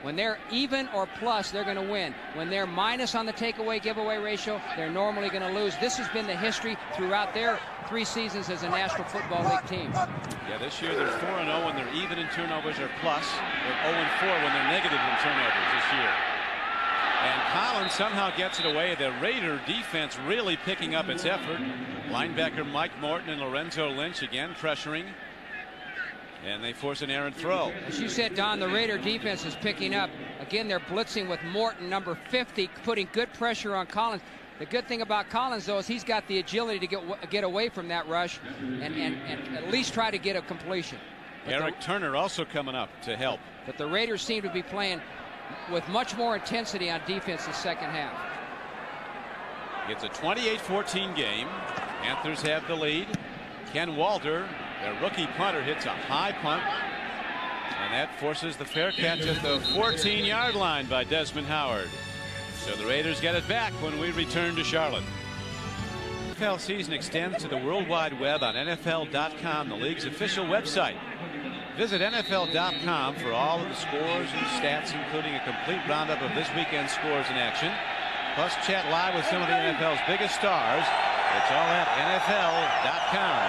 When they're even or plus, they're going to win. When they're minus on the takeaway giveaway ratio, they're normally going to lose. This has been the history throughout their 3 seasons as a National Football League team. Yeah, this year they're 4-0 when they're even in turnovers or plus. They're 0-4 when they're negative in turnovers this year. And Collins somehow gets it away. The Raider defense really picking up its effort. Linebacker Mike Morton and Lorenzo Lynch again pressuring. And they force an errant throw. As you said, Don, the Raider defense is picking up. Again, they're blitzing with Morton, number 50, putting good pressure on Collins. The good thing about Collins, though, is he's got the agility to get away from that rush and at least try to get a completion. But Eric Turner also coming up to help. But the Raiders seem to be playing with much more intensity on defense the second half. It's a 28-14 game. Panthers have the lead. Ken Walter, their rookie punter, hits a high punt. And that forces the fair catch at the 14-yard line by Desmond Howard. So the Raiders get it back when we return to Charlotte. NFL season extends to the World Wide Web on NFL.com, the league's official website. Visit NFL.com for all of the scores and stats, including a complete roundup of this weekend's scores in action. Plus, chat live with some of the NFL's biggest stars. It's all at NFL.com.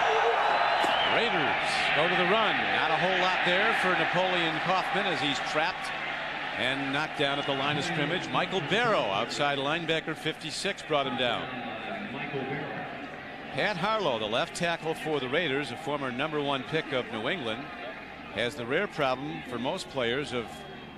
Raiders go to the run. Not a whole lot there for Napoleon Kaufman as he's trapped and knocked down at the line of scrimmage. Michael Barrow, outside linebacker, 56, brought him down. Pat Harlow, the left tackle for the Raiders, a former #1 pick of New England, has the rare problem for most players of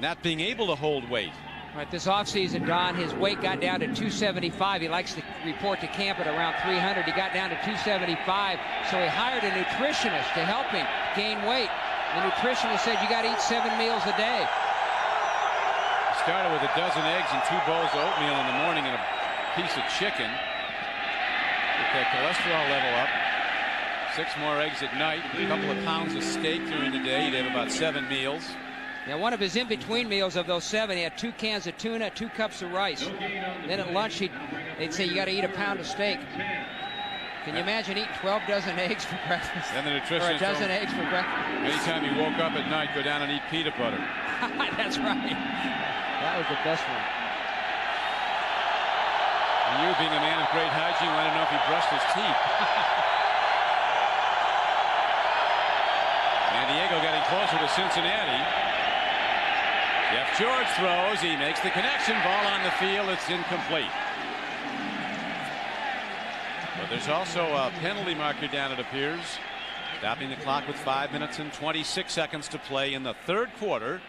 not being able to hold weight. Right, this offseason, Don, his weight got down to 275. He likes to report to camp at around 300. He got down to 275, so he hired a nutritionist to help him gain weight. The nutritionist said, you got to eat 7 meals a day. He started with a dozen eggs and 2 bowls of oatmeal in the morning and a piece of chicken. Get that cholesterol level up. 6 more eggs at night, a couple of pounds of steak during the day. He'd have about 7 meals. Now, one of his in-between meals of those 7, he had 2 cans of tuna, 2 cups of rice. Then at lunch, they'd say, you got to eat a pound of steak. Can you imagine eating 12 dozen eggs for breakfast? And the nutritionist, or a dozen eggs for breakfast. Anytime he woke up at night, go down and eat peanut butter. That's right. That was the best one. And you, being a man of great hygiene, want to know if he brushed his teeth. San Diego getting closer to Cincinnati. Jeff George throws. He makes the connection. Ball on the field. It's incomplete. But there's also a penalty marker down, it appears. Stopping the clock with 5 minutes and 26 seconds to play in the 3rd quarter.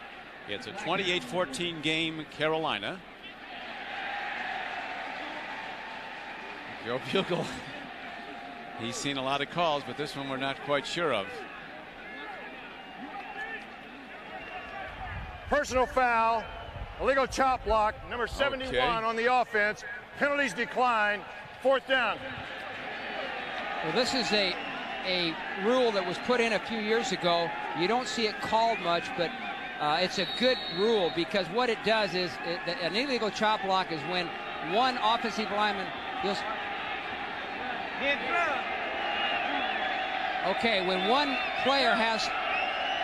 It's a 28-14 game, Carolina. Joe Bugle. He's seen a lot of calls, but this one we're not quite sure of. Personal foul, illegal chop block, number 71 on the offense. Penalties decline. 4th down. Well, this is a rule that was put in a few years ago. You don't see it called much, but it's a good rule because what it does is an illegal chop block is when one offensive lineman goes. Okay, when one player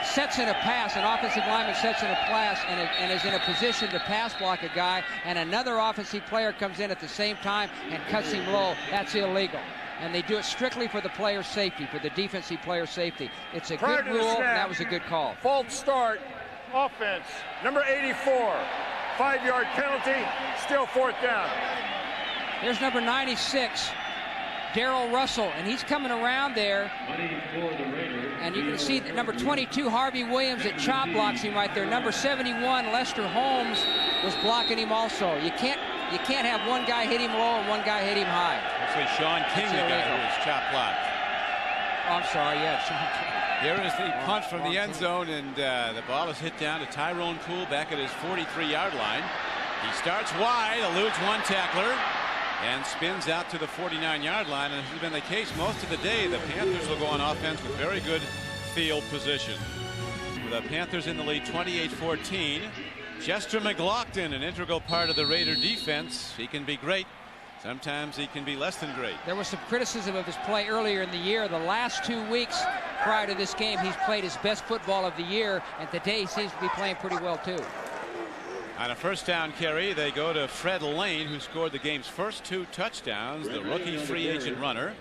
sets in a pass, an offensive lineman sets in a pass and is in a position to pass block a guy, and another offensive player comes in at the same time and cuts him low, that's illegal. And they do it strictly for the player's safety, for the defensive player's safety. It's a good rule, and that was a good call. False start, offense, number 84. 5-yard penalty, still 4th down. There's number 96. Darrell Russell, and he's coming around there, and you can see that number 22 Harvey Williams that chop blocks him right there. Number 71 Lester Holmes was blocking him also. You can't have one guy hit him low and one guy hit him high. Actually, Sean King, the guy who was chop blocked. Oh, I'm sorry, yeah, Sean King. There is the punt from the end zone, and the ball is hit down to Tyrone Poole back at his 43-yard line. He starts wide, eludes one tackler, and spins out to the 49-yard line. And this has been the case most of the day. The Panthers will go on offense with very good field position. With the Panthers in the lead 28-14. Chester McLaughlin, an integral part of the Raider defense. He can be great. Sometimes he can be less than great. There was some criticism of his play earlier in the year. The last 2 weeks prior to this game, he's played his best football of the year, and today he seems to be playing pretty well too. On a 1st down carry, they go to Fred Lane, who scored the game's first 2 touchdowns, the rookie free agent runner.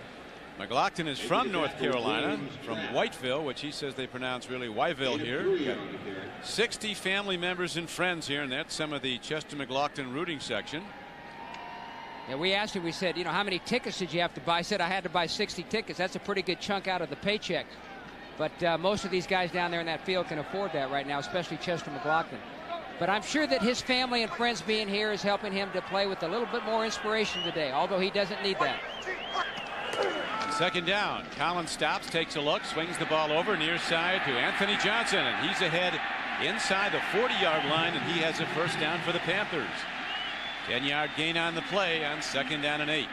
McLaughlin is from North Carolina, from Whiteville, which he says they pronounce really Whiteville here. We got 60 family members and friends here, and that's some of the Chester McLaughlin rooting section. Yeah, we asked him, we said, you know, how many tickets did you have to buy? He said, I had to buy 60 tickets. That's a pretty good chunk out of the paycheck. But most of these guys down there in that field can afford that right now, especially Chester McLaughlin. But I'm sure that his family and friends being here is helping him to play with a little bit more inspiration today, although he doesn't need that. 2nd down. Collins stops, takes a look, swings the ball over near side to Anthony Johnson, and he's ahead inside the 40-yard line, and he has a 1st down for the Panthers. 10-yard gain on the play on 2nd down and 8.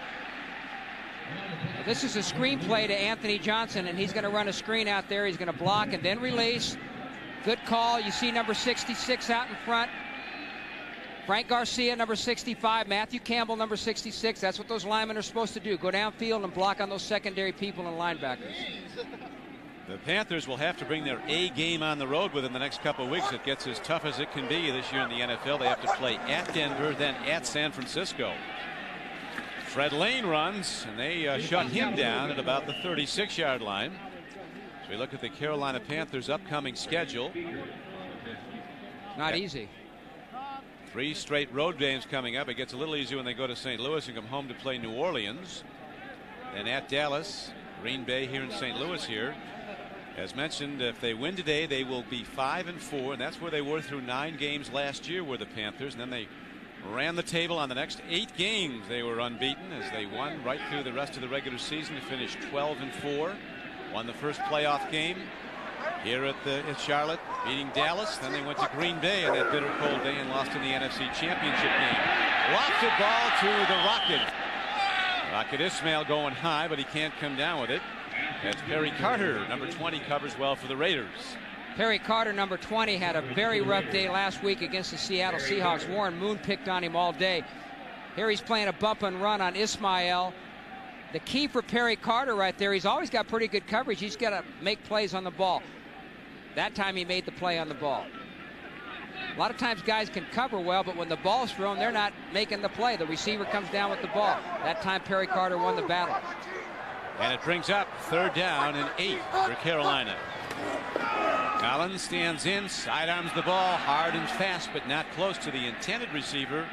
This is a screen play to Anthony Johnson, and he's going to run a screen out there. He's going to block and then release. Good call. You see number 66 out in front. Frank Garcia, number 65, Matthew Campbell, number 66. That's what those linemen are supposed to do. Go downfield and block on those secondary people and linebackers. The Panthers will have to bring their A game on the road within the next couple of weeks. It gets as tough as it can be this year in the NFL. They have to play at Denver, then at San Francisco. Fred Lane runs, and they shut him down at about the 36-yard line. So we look at the Carolina Panthers' upcoming schedule. Not easy. 3 straight road games coming up. It gets a little easier when they go to St. Louis and come home to play New Orleans. Then at Dallas, Green Bay here in St. Louis here. As mentioned, if they win today, they will be 5-4, and that's where they were through 9 games last year, were the Panthers. And then they ran the table on the next 8 games. They were unbeaten as they won right through the rest of the regular season to finish 12-4. Won the first playoff game here at Charlotte, beating Dallas. Then they went to Green Bay on that bitter cold day and lost in the NFC Championship game. Lofted ball to the Rocket. Rocket Ismail going high, but he can't come down with it. That's Perry Carter, number 20, covers well for the Raiders. Perry Carter, number 20, had a very rough day last week against the Seattle Seahawks. Warren Moon picked on him all day. Here he's playing a bump and run on Ismail. The key for Perry Carter right there, he's always got pretty good coverage. He's got to make plays on the ball. That time he made the play on the ball. A lot of times guys can cover well, but when the ball's thrown, they're not making the play. The receiver comes down with the ball. That time Perry Carter won the battle. And it brings up 3rd down and 8 for Carolina. Collins stands in, sidearms the ball hard and fast, but not close to the intended receiver,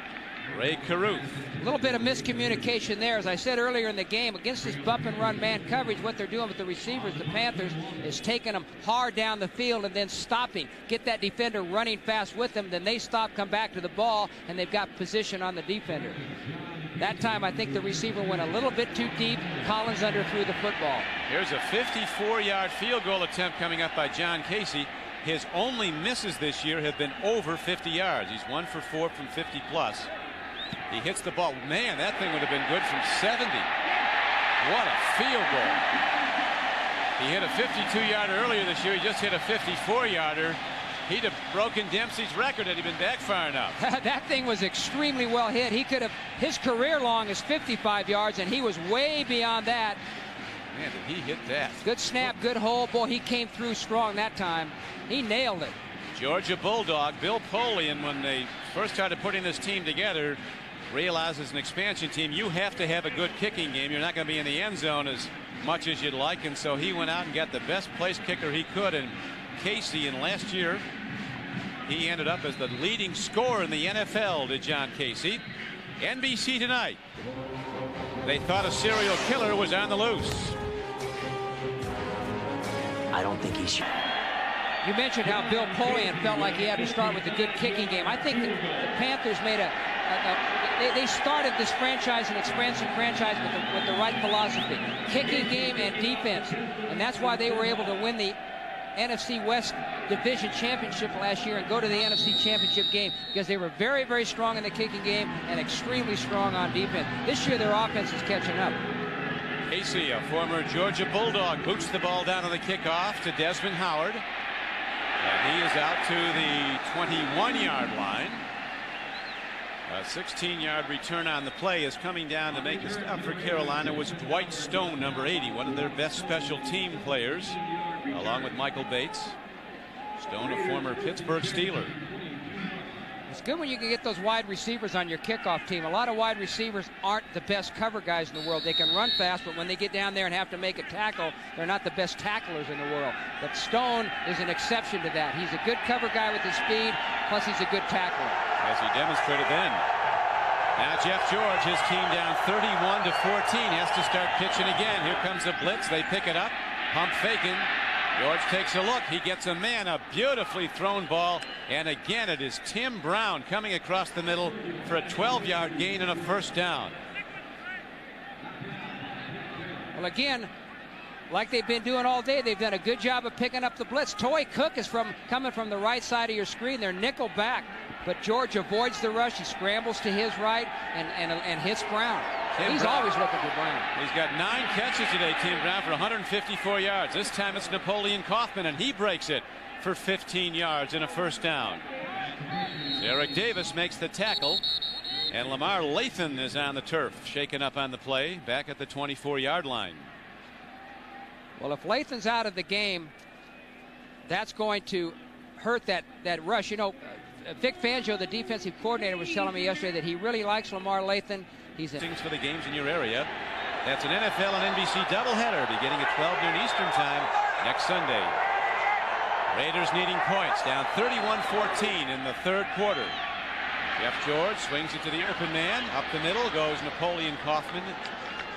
Ray Caruth. A little bit of miscommunication there. As I said earlier in the game, against this bump and run man coverage, what they're doing with the receivers, the Panthers, is taking them hard down the field and then stopping. Get that defender running fast with them, then they stop, come back to the ball, and they've got position on the defender. That time, I think the receiver went a little bit too deep. Collins underthrew the football. Here's a 54-yard field goal attempt coming up by John Casey. His only misses this year have been over 50 yards. He's 1 for 4 from 50 plus. He hits the ball. Man, that thing would have been good from 70. What a field goal. He hit a 52-yarder earlier this year. He just hit a 54-yarder. He'd have broken Dempsey's record had he been back far enough. That thing was extremely well hit. He could have, his career long is 55 yards, and he was way beyond that. Man, did he hit that. Good snap, good hole. Boy, he came through strong that time. He nailed it. Georgia Bulldog, Bill Polian, when they first started putting this team together, realized as an expansion team, you have to have a good kicking game. You're not going to be in the end zone as much as you'd like, and so he went out and got the best place kicker he could, and Casey, and last year he ended up as the leading scorer in the NFL, did John Casey. NBC tonight. They thought a serial killer was on the loose. I don't think he should. You mentioned how Bill Polian felt like he had to start with a good kicking game. I think the Panthers made they started this franchise, an expansion franchise, with the right philosophy. Kicking game and defense. And that's why they were able to win the NFC West Division Championship last year and go to the NFC Championship game, because they were very, very strong in the kicking game and extremely strong on defense. This year their offense is catching up. Casey, a former Georgia Bulldog, boots the ball down on the kickoff to Desmond Howard. And he is out to the 21-yard line. A 16-yard return on the play is coming down to make a stop for Carolina was Dwight Stone, number 80, one of their best special team players, along with Michael Bates. Stone, a former Pittsburgh Steeler. It's good when you can get those wide receivers on your kickoff team. A lot of wide receivers aren't the best cover guys in the world. They can run fast, but when they get down there and have to make a tackle, they're not the best tacklers in the world. But Stone is an exception to that. He's a good cover guy with his speed, plus he's a good tackler. As he demonstrated then. Now Jeff George, his team down 31-14, has to start pitching again. Here comes a blitz. They pick it up. Pump faking. George takes a look. He gets a man, a beautifully thrown ball. And again, it is Tim Brown coming across the middle for a 12-yard gain and a first down. Well, again, like they've been doing all day, they've done a good job of picking up the blitz. Toy Cook is coming from the right side of your screen. They're nickel back, but George avoids the rush. He scrambles to his right and hits Brown. He's always looking for Brown. He's got 9 catches today, Tim Brown, for 154 yards. This time it's Napoleon Kaufman, and he breaks it for 15 yards and a first down. Eric Davis makes the tackle, and Lamar Lathan is on the turf, shaken up on the play, back at the 24-yard line. Well, if Lathan's out of the game, that's going to hurt that rush. You know, Vic Fangio, the defensive coordinator, was telling me yesterday that he really likes Lamar Lathan. He's things for the games in your area. That's an NFL and NBC doubleheader beginning at 12 noon Eastern time next Sunday. Raiders needing points, down 31-14 in the third quarter. Jeff George swings it to the open man. Up the middle goes Napoleon Kaufman.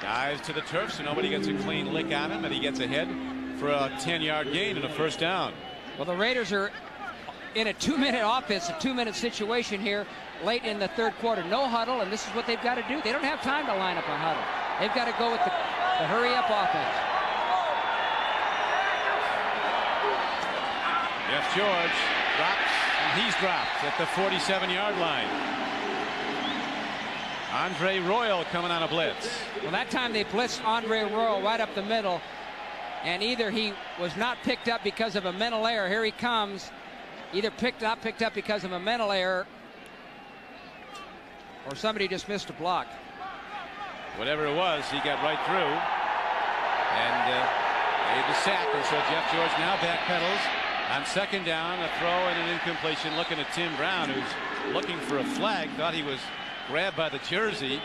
Dives to the turf so nobody gets a clean lick on him, and he gets ahead for a 10-yard gain and a first down. Well, the Raiders are in a 2-minute offense, a 2-minute situation here late in the third quarter. No huddle, and this is what they've got to do. They don't have time to line up a huddle. They've got to go with the hurry-up offense. Jeff George drops, and he's dropped at the 47-yard line. Andre Royal coming on a blitz. Well, that time they blitzed Andre Royal right up the middle, and either he was not picked up because of a mental error. Here he comes. Either picked up because of a mental error, or somebody just missed a block. Whatever it was, he got right through and made the sack. And so Jeff George now backpedals on second down, a throw and an incompletion. Looking at Tim Brown, who's looking for a flag. Thought he was grabbed by the jersey.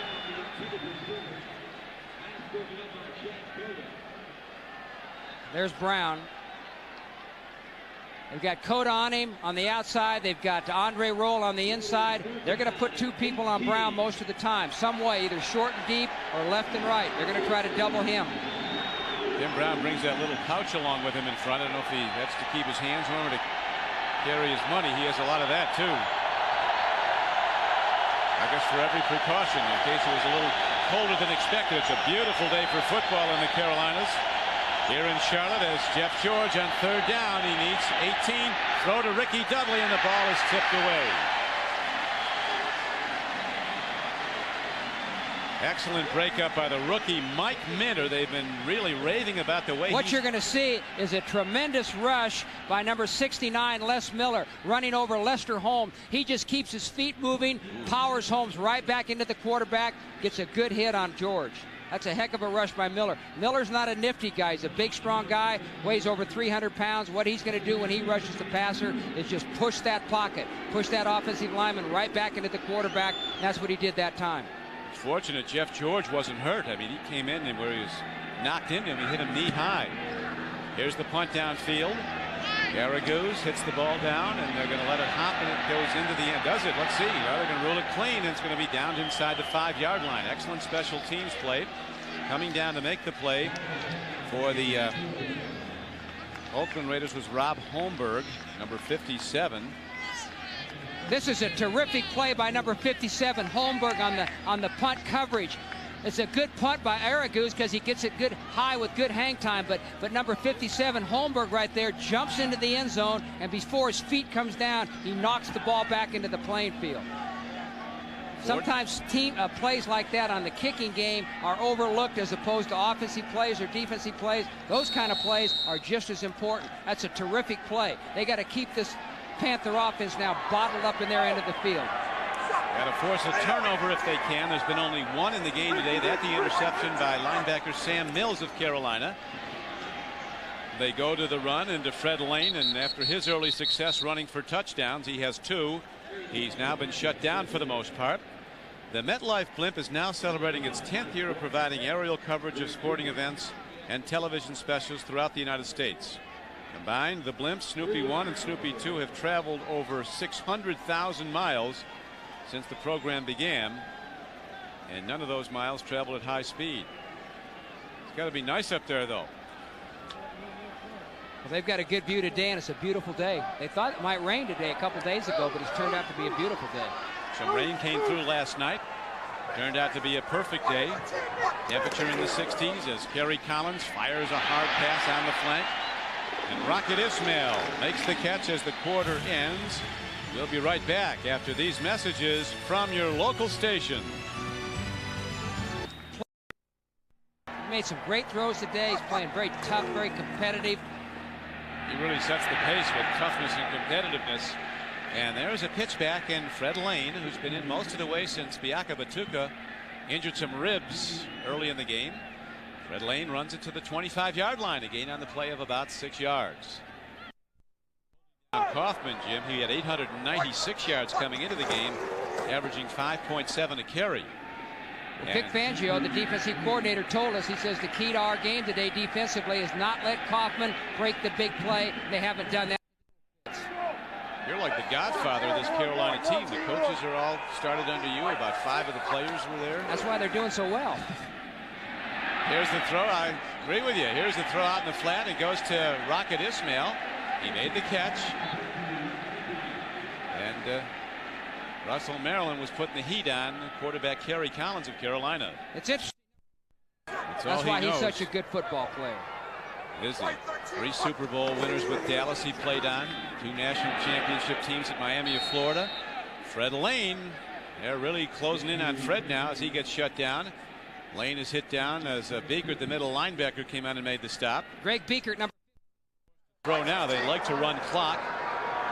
There's Brown. They've got Coda on him on the outside. They've got Andre Roll on the inside. They're going to put two people on Brown most of the time, some way, either short and deep or left and right. They're going to try to double him. Tim Brown brings that little pouch along with him in front. I don't know if that's to keep his hands warm or to carry his money. He has a lot of that too. I guess for every precaution in case it was a little colder than expected. It's a beautiful day for football in the Carolinas. Here in Charlotte as Jeff George on third down. He needs 18. Throw to Ricky Dudley, and the ball is tipped away. Excellent breakup by the rookie Mike Minter. They've been really raving about the way what you're going to see is a tremendous rush by number 69 Les Miller running over Lester Holmes. He just keeps his feet moving, powers Holmes right back into the quarterback, gets a good hit on George. That's a heck of a rush by Miller. Miller's not a nifty guy. He's a big, strong guy, weighs over 300 pounds. What he's going to do when he rushes the passer is just push that pocket, push that offensive lineman right back into the quarterback. That's what he did that time. It's fortunate Jeff George wasn't hurt. I mean, he came in and where he was knocked into him, he hit him knee high. Here's the punt downfield. Garaguz hits the ball down, and they're going to let it hop, and it goes into the end. Does it? Let's see. Well, they're going to rule it clean, and it's going to be down inside the 5-yard line. Excellent special teams play. Coming down to make the play for the Oakland Raiders was Rob Holmberg, number 57. This is a terrific play by number 57, Holmberg, on the punt coverage. It's a good punt by Araguz because he gets it good high with good hang time, but number 57, Holmberg, right there, jumps into the end zone, and before his feet comes down, he knocks the ball back into the playing field. Sometimes plays like that on the kicking game are overlooked as opposed to offensive plays or defensive plays. Those kind of plays are just as important. That's a terrific play. They got to keep this Panther offense now bottled up in their end of the field. Got to force a turnover if they can. There's been only one in the game today. That the interception by linebacker Sam Mills of Carolina. They go to the run into Fred Lane, and after his early success running for touchdowns, he has 2. He's now been shut down for the most part. The MetLife blimp is now celebrating its 10th year of providing aerial coverage of sporting events and television specials throughout the United States. Combined, the blimps Snoopy 1 and Snoopy 2 have traveled over 600,000 miles since the program began, and none of those miles traveled at high speed. It's got to be nice up there, though. Well, they've got a good view today, and it's a beautiful day. They thought it might rain today a couple days ago, but it's turned out to be a beautiful day. Some rain came through last night. Turned out to be a perfect day. Temperature in the 60s as Kerry Collins fires a hard pass on the flank. And Rocket Ismail makes the catch as the quarter ends. We'll be right back after these messages from your local station. He made some great throws today. He's playing very tough, very competitive. He really sets the pace with toughness and competitiveness. And there's a pitch back, and Fred Lane, who's been in most of the way since Biaka Batuka injured some ribs early in the game. Fred Lane runs it to the 25-yard line, a gain on the play of about 6 yards. Kaufman, Jim, he had 896 yards coming into the game, averaging 5.7 a carry. Well, Vic Fangio, the defensive coordinator, told us, he says the key to our game today defensively is not let Kaufman break the big play. They haven't done that. You're like the godfather of this Carolina team. The coaches are all started under you. About 5 of the players were there. That's why they're doing so well. Here's the throw. I agree with you. Here's the throw out in the flat. It goes to Rocket Ismail. He made the catch. And Russell Maryland was putting the heat on quarterback Kerry Collins of Carolina. It's interesting. That's why he's such a good football player. Is he? 3 Super Bowl winners with Dallas he played on. 2 national championship teams at Miami of Florida. Fred Lane, they're really closing in on Fred now as he gets shut down. Lane is hit down as Beekert, the middle linebacker, came out and made the stop. Greg Beekert, number throw now. They like to run clock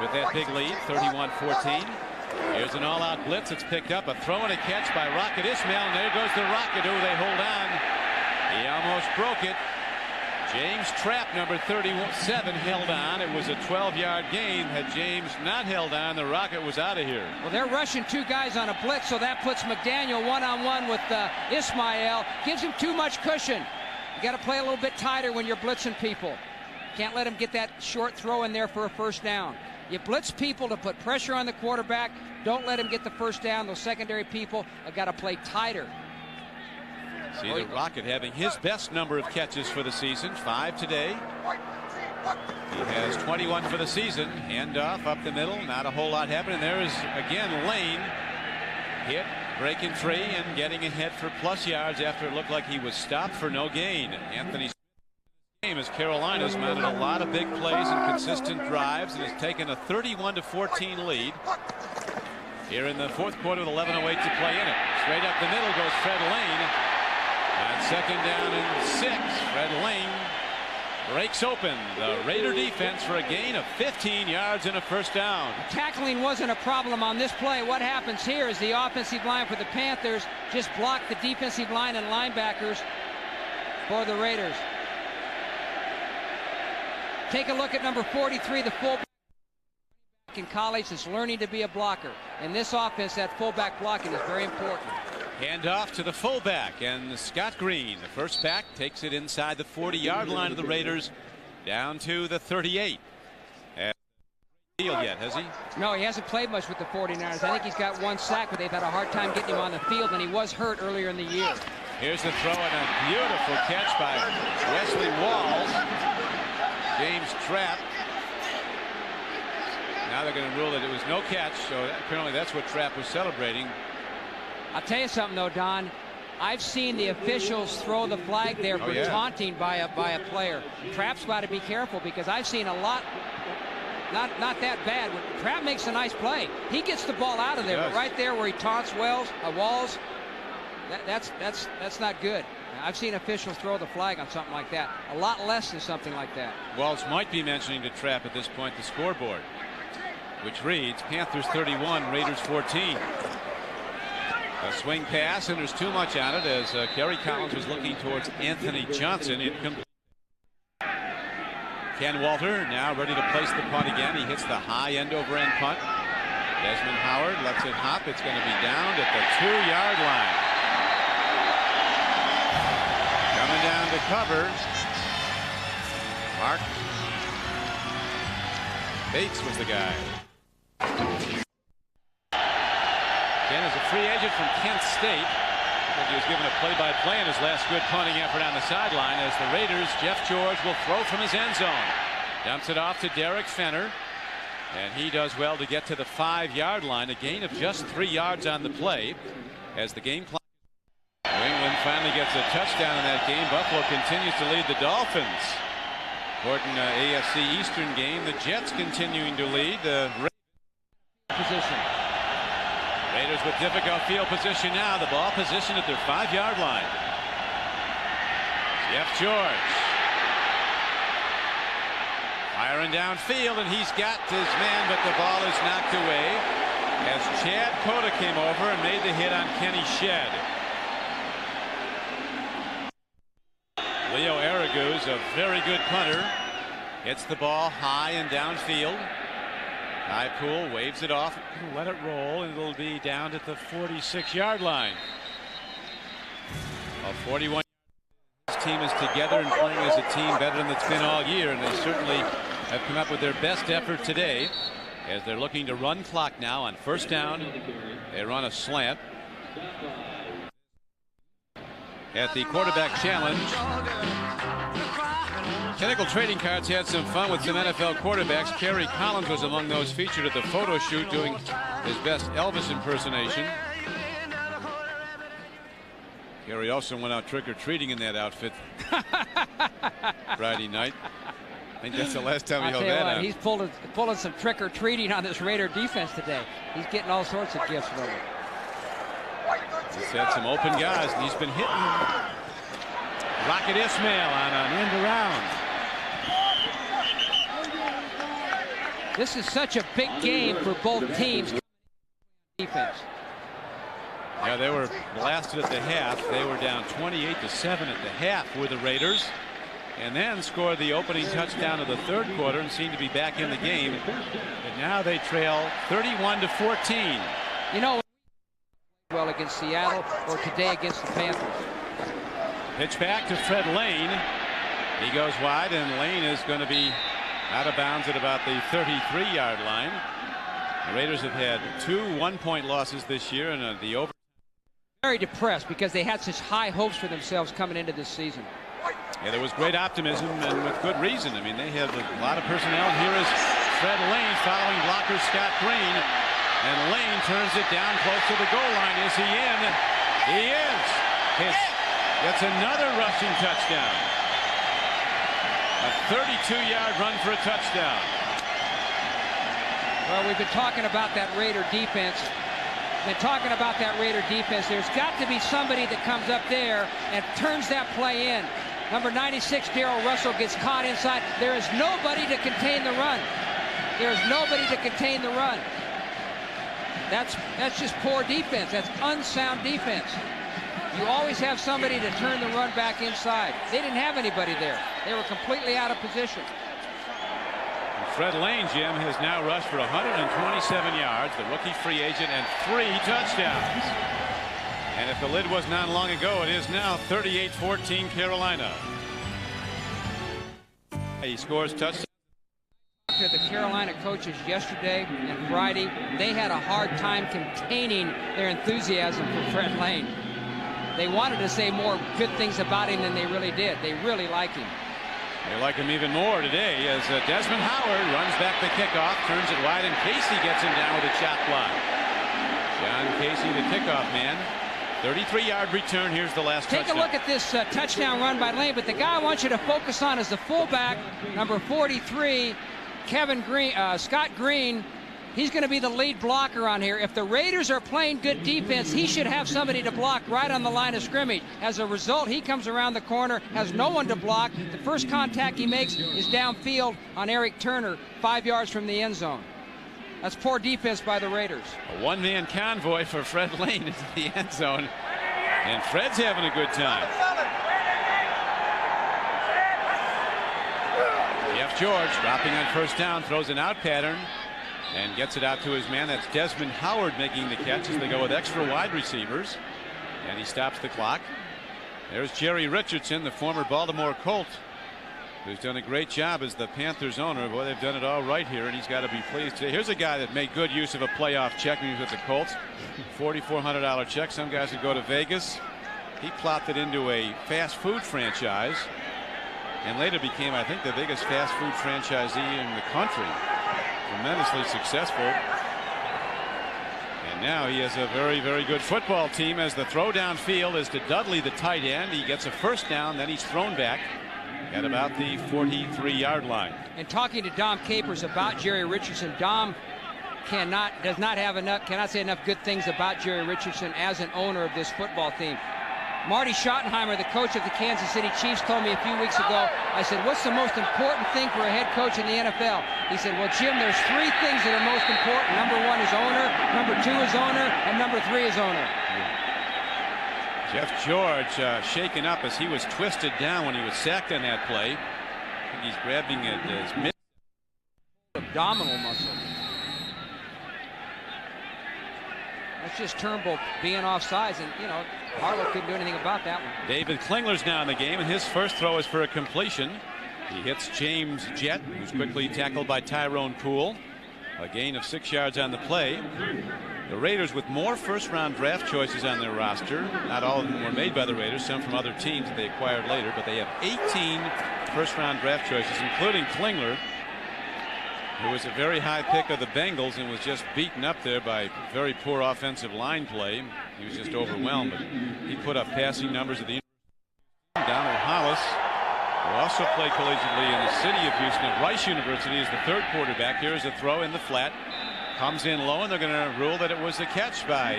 with that big lead, 31-14. Here's an all-out blitz. It's picked up. A throw and a catch by Rocket Ismail. And there goes the Rocket. Oh, they hold on. He almost broke it. James Trapp, number 37, held on. It was a 12-yard gain. Had James not held on, the Rocket was out of here. Well, they're rushing 2 guys on a blitz, so that puts McDaniel one-on-one with Ismail. Gives him too much cushion. You got to play a little bit tighter when you're blitzing people. Can't let him get that short throw in there for a first down. You blitz people to put pressure on the quarterback. Don't let him get the first down. Those secondary people have got to play tighter. See the Rocket having his best number of catches for the season, 5 today. He has 21 for the season. Handoff up the middle, not a whole lot happening. There is again Lane hit, breaking free and getting ahead for plus yards after it looked like he was stopped for no gain. Anthony game as Carolina's mounted a lot of big plays and consistent drives and has taken a 31-14 lead. Here in the 4th quarter with 11:08 to play in it. Straight up the middle goes Fred Lane. On 2nd down and 6, Fred Lane breaks open the Raider defense for a gain of 15 yards and a first down. Tackling wasn't a problem on this play. What happens here is the offensive line for the Panthers just blocked the defensive line and linebackers for the Raiders. Take a look at number 43, the fullback in college that's learning to be a blocker. In this offense, that fullback blocking is very important. Handoff to the fullback, and Scott Green, the first back, takes it inside the 40-yard line of the Raiders down to the 38. Field yet, has he? No, he hasn't played much with the 49ers. I think he's got 1 sack, but they've had a hard time getting him on the field, and he was hurt earlier in the year. Here's the throw and a beautiful catch by Wesley Walls. James Trapp. Now they're going to rule that it was no catch, so apparently that's what Trapp was celebrating. I'll tell you something, though, Don. I've seen the officials throw the flag there for taunting by a player. Trapp's got to be careful because I've seen a lot, not that bad. When Trapp makes a nice play, he gets the ball out of there, but right there where he taunts Walls, that's not good. I've seen officials throw the flag on something like that. A lot less than something like that. Walls might be mentioning to Trapp at this point the scoreboard, which reads Panthers 31, Raiders 14. A swing pass, and there's too much on it as Kerry Collins was looking towards Anthony Johnson. Ken Walter now ready to place the punt again. He hits the high end over end punt. Desmond Howard lets it hop. It's going to be down at the 2-yard line. Coming down to cover. Mark Bates was the guy. Ken is a free agent from Kent State. He was given a play-by-play in his last good punting effort on the sideline as the Raiders, Jeff George will throw from his end zone. Dumps it off to Derek Fenner. And he does well to get to the 5-yard line. A gain of just 3 yards on the play as the game clock. New England finally gets a touchdown in that game. Buffalo continues to lead the Dolphins. Important AFC Eastern game. The Jets continuing to lead the position. Raiders with difficult field position now. The ball positioned at their 5-yard line. Jeff George Firing downfield, and he's got his man, but the ball is knocked away as Chad Cota came over and made the hit on Kenny Shedd. Leo Araguz, a very good punter, hits the ball high and downfield. Highpool waves it off, let it roll, and it'll be down at the 46-yard line. Well, 41. This team is together and playing as a team better than it's been all year, and they certainly have come up with their best effort today as they're looking to run clock now on first down. They run a slant. At the quarterback challenge, Pinnacle Trading Cards had some fun with some NFL quarterbacks. Kerry Collins was among those featured at the photo shoot doing his best Elvis impersonation. Kerry also went out trick-or-treating in that outfit Friday night. I think that's the last time he held that out. He's pulling some trick-or-treating on this Raider defense today. He's getting all sorts of gifts from it. He's had some open guys, and he's been hitting Rocket Ismail on an end around. This is such a big game for both teams. Defense. Yeah, they were blasted at the half. They were down 28-7 at the half with the Raiders, and then scored the opening touchdown of the third quarter and seemed to be back in the game. But now they trail 31-14. You know, well against Seattle or today against the Panthers. Pitch back to Fred Lane. He goes wide, and Lane is going to be out of bounds at about the 33-yard line. The Raiders have had 2 one-point losses this year, and the over. Very depressed because they had such high hopes for themselves coming into this season. Yeah, there was great optimism, and with good reason. I mean, they have a lot of personnel. And here is Fred Lane following blocker Scott Green, and Lane turns it down close to the goal line. Is he in? He is. Gets another rushing touchdown. A 32-yard run for a touchdown. Well, we've been talking about that Raider defense. There's got to be somebody that comes up there and turns that play in. Number 96, Darrell Russell, gets caught inside. There is nobody to contain the run. That's just poor defense. That's unsound defense. You always have somebody to turn the run back inside. They didn't have anybody there. They were completely out of position. Fred Lane, Jim, has now rushed for 127 yards, the rookie free agent, and 3 touchdowns. And if the lid wasn't on long ago, it is now 38-14 Carolina. He scores touchdowns. To the Carolina coaches yesterday and Friday, they had a hard time containing their enthusiasm for Fred Lane. They wanted to say more good things about him than they really did. They really like him. They like him even more today as Desmond Howard runs back the kickoff, turns it wide, and Casey gets him down with a chop block. John Casey, the kickoff man. 33-yard return. Here's the last touchdown. Take a look at this touchdown run by Lane, but the guy I want you to focus on is the fullback, number 43, Scott Green. He's going to be the lead blocker on here. If the Raiders are playing good defense, he should have somebody to block right on the line of scrimmage. As a result, he comes around the corner, has no one to block. The first contact he makes is downfield on Eric Turner, 5 yards from the end zone. That's poor defense by the Raiders. A one-man convoy for Fred Lane into the end zone, and Fred's having a good time. Jeff George dropping on first down, throws an out pattern, and gets it out to his man. That's Desmond Howard making the catch as they go with extra wide receivers. And he stops the clock. There's Jerry Richardson, the former Baltimore Colt, who's done a great job as the Panthers owner. Boy, they've done it all right here, and he's got to be pleased today. Here's a guy that made good use of a playoff check when he was with the Colts. $4,400 check. Some guys would go to Vegas. He plopped it into a fast food franchise and later became, I think, the biggest fast food franchisee in the country. Tremendously successful, and now he has a very, very good football team as the throw downfield is to Dudley, the tight end. He gets a first down, then he's thrown back at about the 43-yard line. And talking to Dom Capers about Jerry Richardson, Dom cannot say enough good things about Jerry Richardson as an owner of this football team. Marty Schottenheimer, the coach of the Kansas City Chiefs, told me a few weeks ago, I said, what's the most important thing for a head coach in the NFL? He said, well, Jim, there's 3 things that are most important. Number 1 is owner, number 2 is owner, and number 3 is owner. Jeff George shaken up as he was twisted down when he was sacked on that play. I think he's grabbing at his mid abdominal muscle. That's just Turnbull being offsides, and you know Harlow couldn't do anything about that one. David Klingler's now in the game, and his first throw is for a completion. He hits James Jett, who's quickly tackled by Tyrone Poole. A gain of 6 yards on the play. The Raiders with more first-round draft choices on their roster. Not all of them were made by the Raiders, some from other teams that they acquired later, but they have 18 first-round draft choices, including Klingler, who was a very high pick of the Bengals and was just beaten up there by very poor offensive line play. He was just overwhelmed, but he put up passing numbers at the Donald Hollis, who also played collegiately in the city of Houston at Rice University, is the 3rd quarterback. Here is a throw in the flat. Comes in low, and they're going to rule that it was a catch by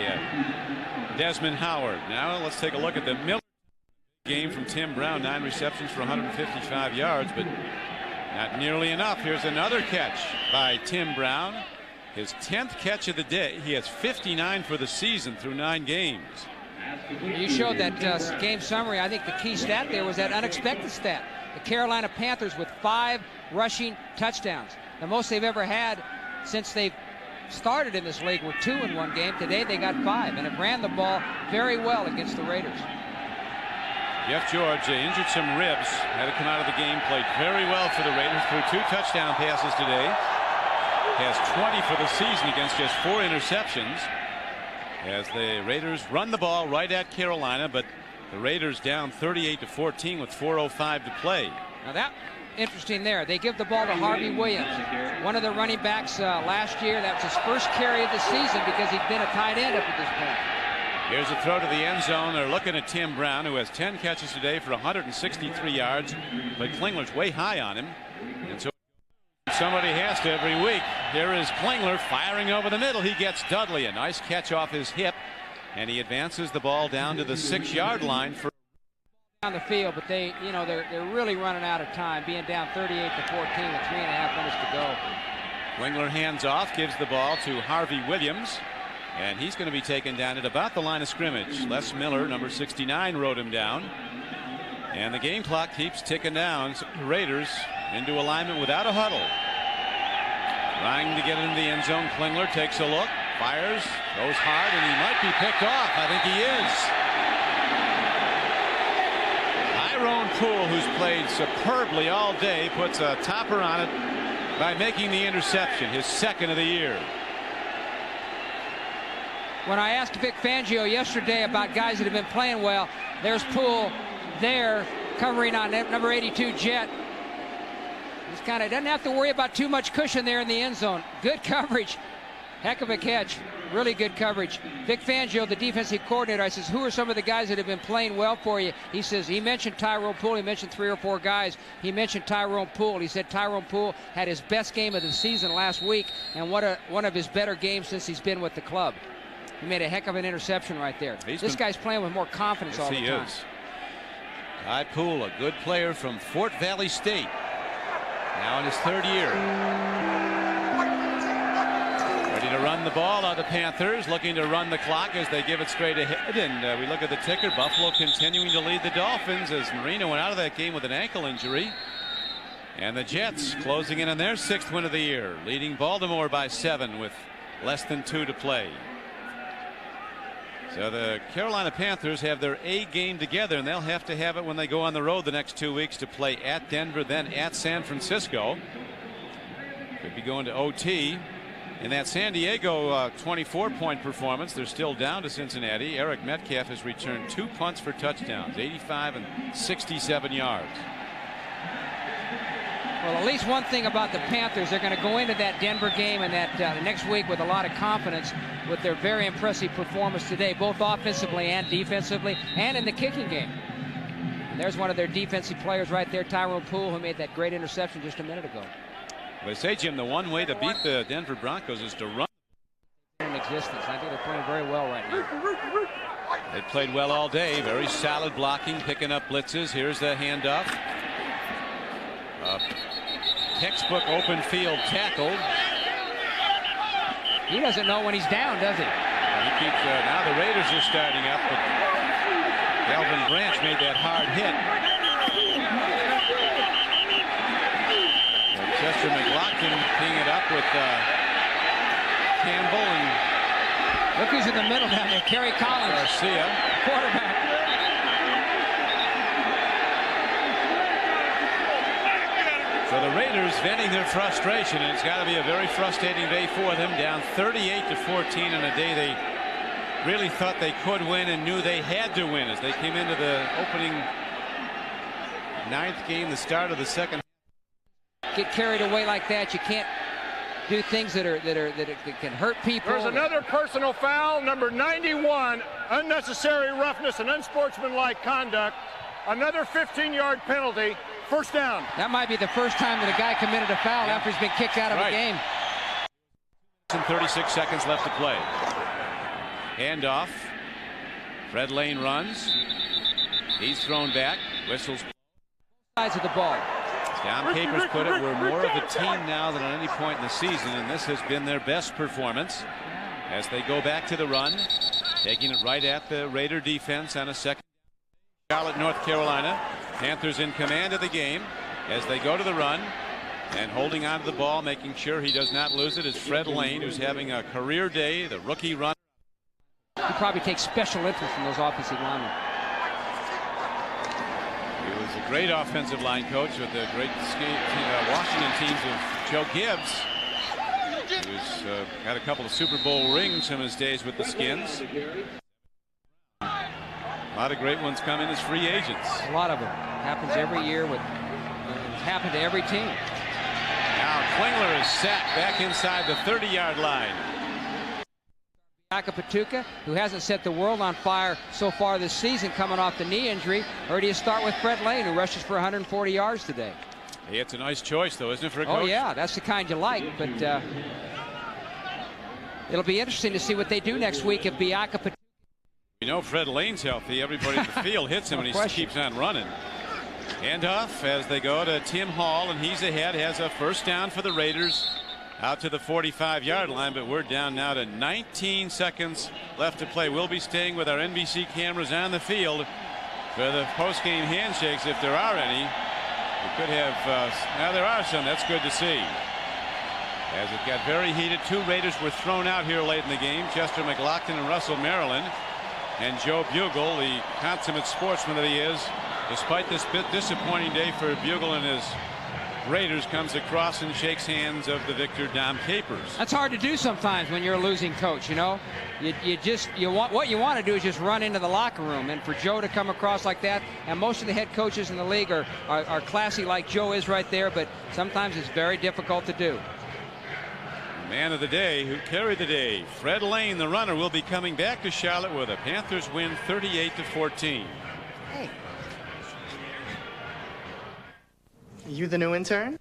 Desmond Howard. Now let's take a look at the Miller game from Tim Brown. 9 receptions for 155 yards, but not nearly enough. Here's another catch by Tim Brown. His 10th catch of the day. He has 59 for the season through 9 games. You showed that game summary. I think the key stat there was that unexpected stat. The Carolina Panthers with 5 rushing touchdowns. The most they've ever had since they've started in this league were 2 in one game. Today they got 5, and it ran the ball very well against the Raiders. Jeff George injured some ribs, had to come out of the game, played very well for the Raiders, threw 2 touchdown passes today. Has 20 for the season against just 4 interceptions. As the Raiders run the ball right at Carolina, but the Raiders down 38-14 with 4:05 to play. Now that interesting there. They give the ball to Harvey Williams, one of the running backs last year. That's his first carry of the season because he'd been a tight end up at this point. Here's a throw to the end zone. They're looking at Tim Brown, who has 10 catches today for 163 yards, but Klingler's way high on him, and so somebody has to every week. Here is Klingler firing over the middle. He gets Dudley, a nice catch off his hip, and he advances the ball down to the 6-yard line for on the field, but they're really running out of time, being down 38-14 with 3.5 minutes to go. Klingler hands off, gives the ball to Harvey Williams, and he's going to be taken down at about the line of scrimmage. Les Miller, number 69, rode him down, and the game clock keeps ticking down. So the Raiders into alignment without a huddle, trying to get into the end zone. Klingler takes a look, fires, goes hard, and he might be picked off. I think he is. Tyrone Poole, who's played superbly all day, puts a topper on it by making the interception, his 2nd of the year. When I asked Vic Fangio yesterday about guys that have been playing well, there's Poole there covering on number 82 Jett. He's kind of doesn't have to worry about too much cushion there in the end zone. Good coverage. Heck of a catch. Really good coverage. Vic Fangio, the defensive coordinator, I says, who are some of the guys that have been playing well for you? He says, he mentioned Tyrone Poole. He mentioned 3 or 4 guys. He mentioned Tyrone Poole. He said Tyrone Poole had his best game of the season last week, and one of his better games since he's been with the club. He made a heck of an interception right there. This guy's playing with more confidence all the time. He is. Ty Poole, a good player from Fort Valley State, now in his 3rd year. Ready to run the ball are the Panthers, looking to run the clock as they give it straight ahead. And we look at the ticker. Buffalo continuing to lead the Dolphins as Marino went out of that game with an ankle injury. And the Jets closing in on their 6th win of the year, leading Baltimore by 7 with less than 2 to play. So the Carolina Panthers have their A game together, and they'll have to have it when they go on the road the next 2 weeks to play at Denver, then at San Francisco. Could be going to OT. In that San Diego 24-point performance, they're still down to Cincinnati. Eric Metcalf has returned 2 punts for touchdowns, 85 and 67 yards. Well, at least one thing about the Panthers, they're going to go into that Denver game and that next week with a lot of confidence with their very impressive performance today, both offensively and defensively, and in the kicking game. And there's one of their defensive players right there, Tyrone Poole, who made that great interception just a minute ago. They say, Jim, the one way to beat the Denver Broncos is to run. An existence. I think they're playing very well right now. They played well all day. Very solid blocking, picking up blitzes. Here's the handoff. Textbook open field tackle. He doesn't know when he's down, does he? He keeps. Now the Raiders are starting up, but Calvin Branch made that hard hit. Chester McLaughlin teeing it up with Campbell and look who's in the middle down there. Kerry Collins, Garcia, quarterback. So the Raiders venting their frustration, and it's got to be a very frustrating day for them. Down 38-14 on a day they really thought they could win and knew they had to win as they came into the opening ninth game, the start of the second. Get carried away like that. You can't do things that can hurt people. There's another personal foul, number 91, unnecessary roughness and unsportsmanlike conduct. Another 15-yard penalty. First down. That might be the first time that a guy committed a foul after he's been kicked out of a game. 36 seconds left to play. Handoff. Fred Lane runs. He's thrown back. Whistles. Sides of the ball. Down Capers put it, we're more of a team now than at any point in the season, and this has been their best performance as they go back to the run, taking it right at the Raider defense on a second. Charlotte, North Carolina. Panthers in command of the game as they go to the run, and holding on to the ball, making sure he does not lose it, is Fred Lane, who's having a career day, the rookie run. He probably takes special interest in those offensive linemen. He was a great offensive line coach with the great Washington teams of Joe Gibbs. He was had a couple of Super Bowl rings from his days with the Skins. A lot of great ones come in as free agents. A lot of them. Happens every year. It's happened to every team. Now Klingler is sacked back inside the 30-yard line. Patuka, who hasn't set the world on fire so far this season, coming off the knee injury. Or do you start with Fred Lane, who rushes for 140 yards today? Hey, it's a nice choice, though, isn't it, for a coach? Oh, yeah, that's the kind you like. But it'll be interesting to see what they do next week if Patuka. You know, Fred Lane's healthy. Everybody in the field hits him, and he keeps on running. Handoff as they go to Tim Hall, and he's ahead, has a first down for the Raiders out to the 45-yard line, but we're down now to 19 seconds left to play. We'll be staying with our NBC cameras on the field for the post-game handshakes, if there are any. We could have, now there are some. That's good to see. As it got very heated, two Raiders were thrown out here late in the game, Chester McLaughlin and Russell Maryland. And Joe Bugle, the consummate sportsman that he is, despite this bit disappointing day for Bugle and his Raiders, comes across and shakes hands of the victor, Dom Capers. That's hard to do sometimes when you're a losing coach. You know, what you want to do is just run into the locker room. And for Joe to come across like that, and most of the head coaches in the league are classy like Joe is right there, but sometimes it's very difficult to do. Man of the day who carried the day, Fred Lane, the runner, will be coming back to Charlotte with a Panthers win 38-14. Hey. You the new intern?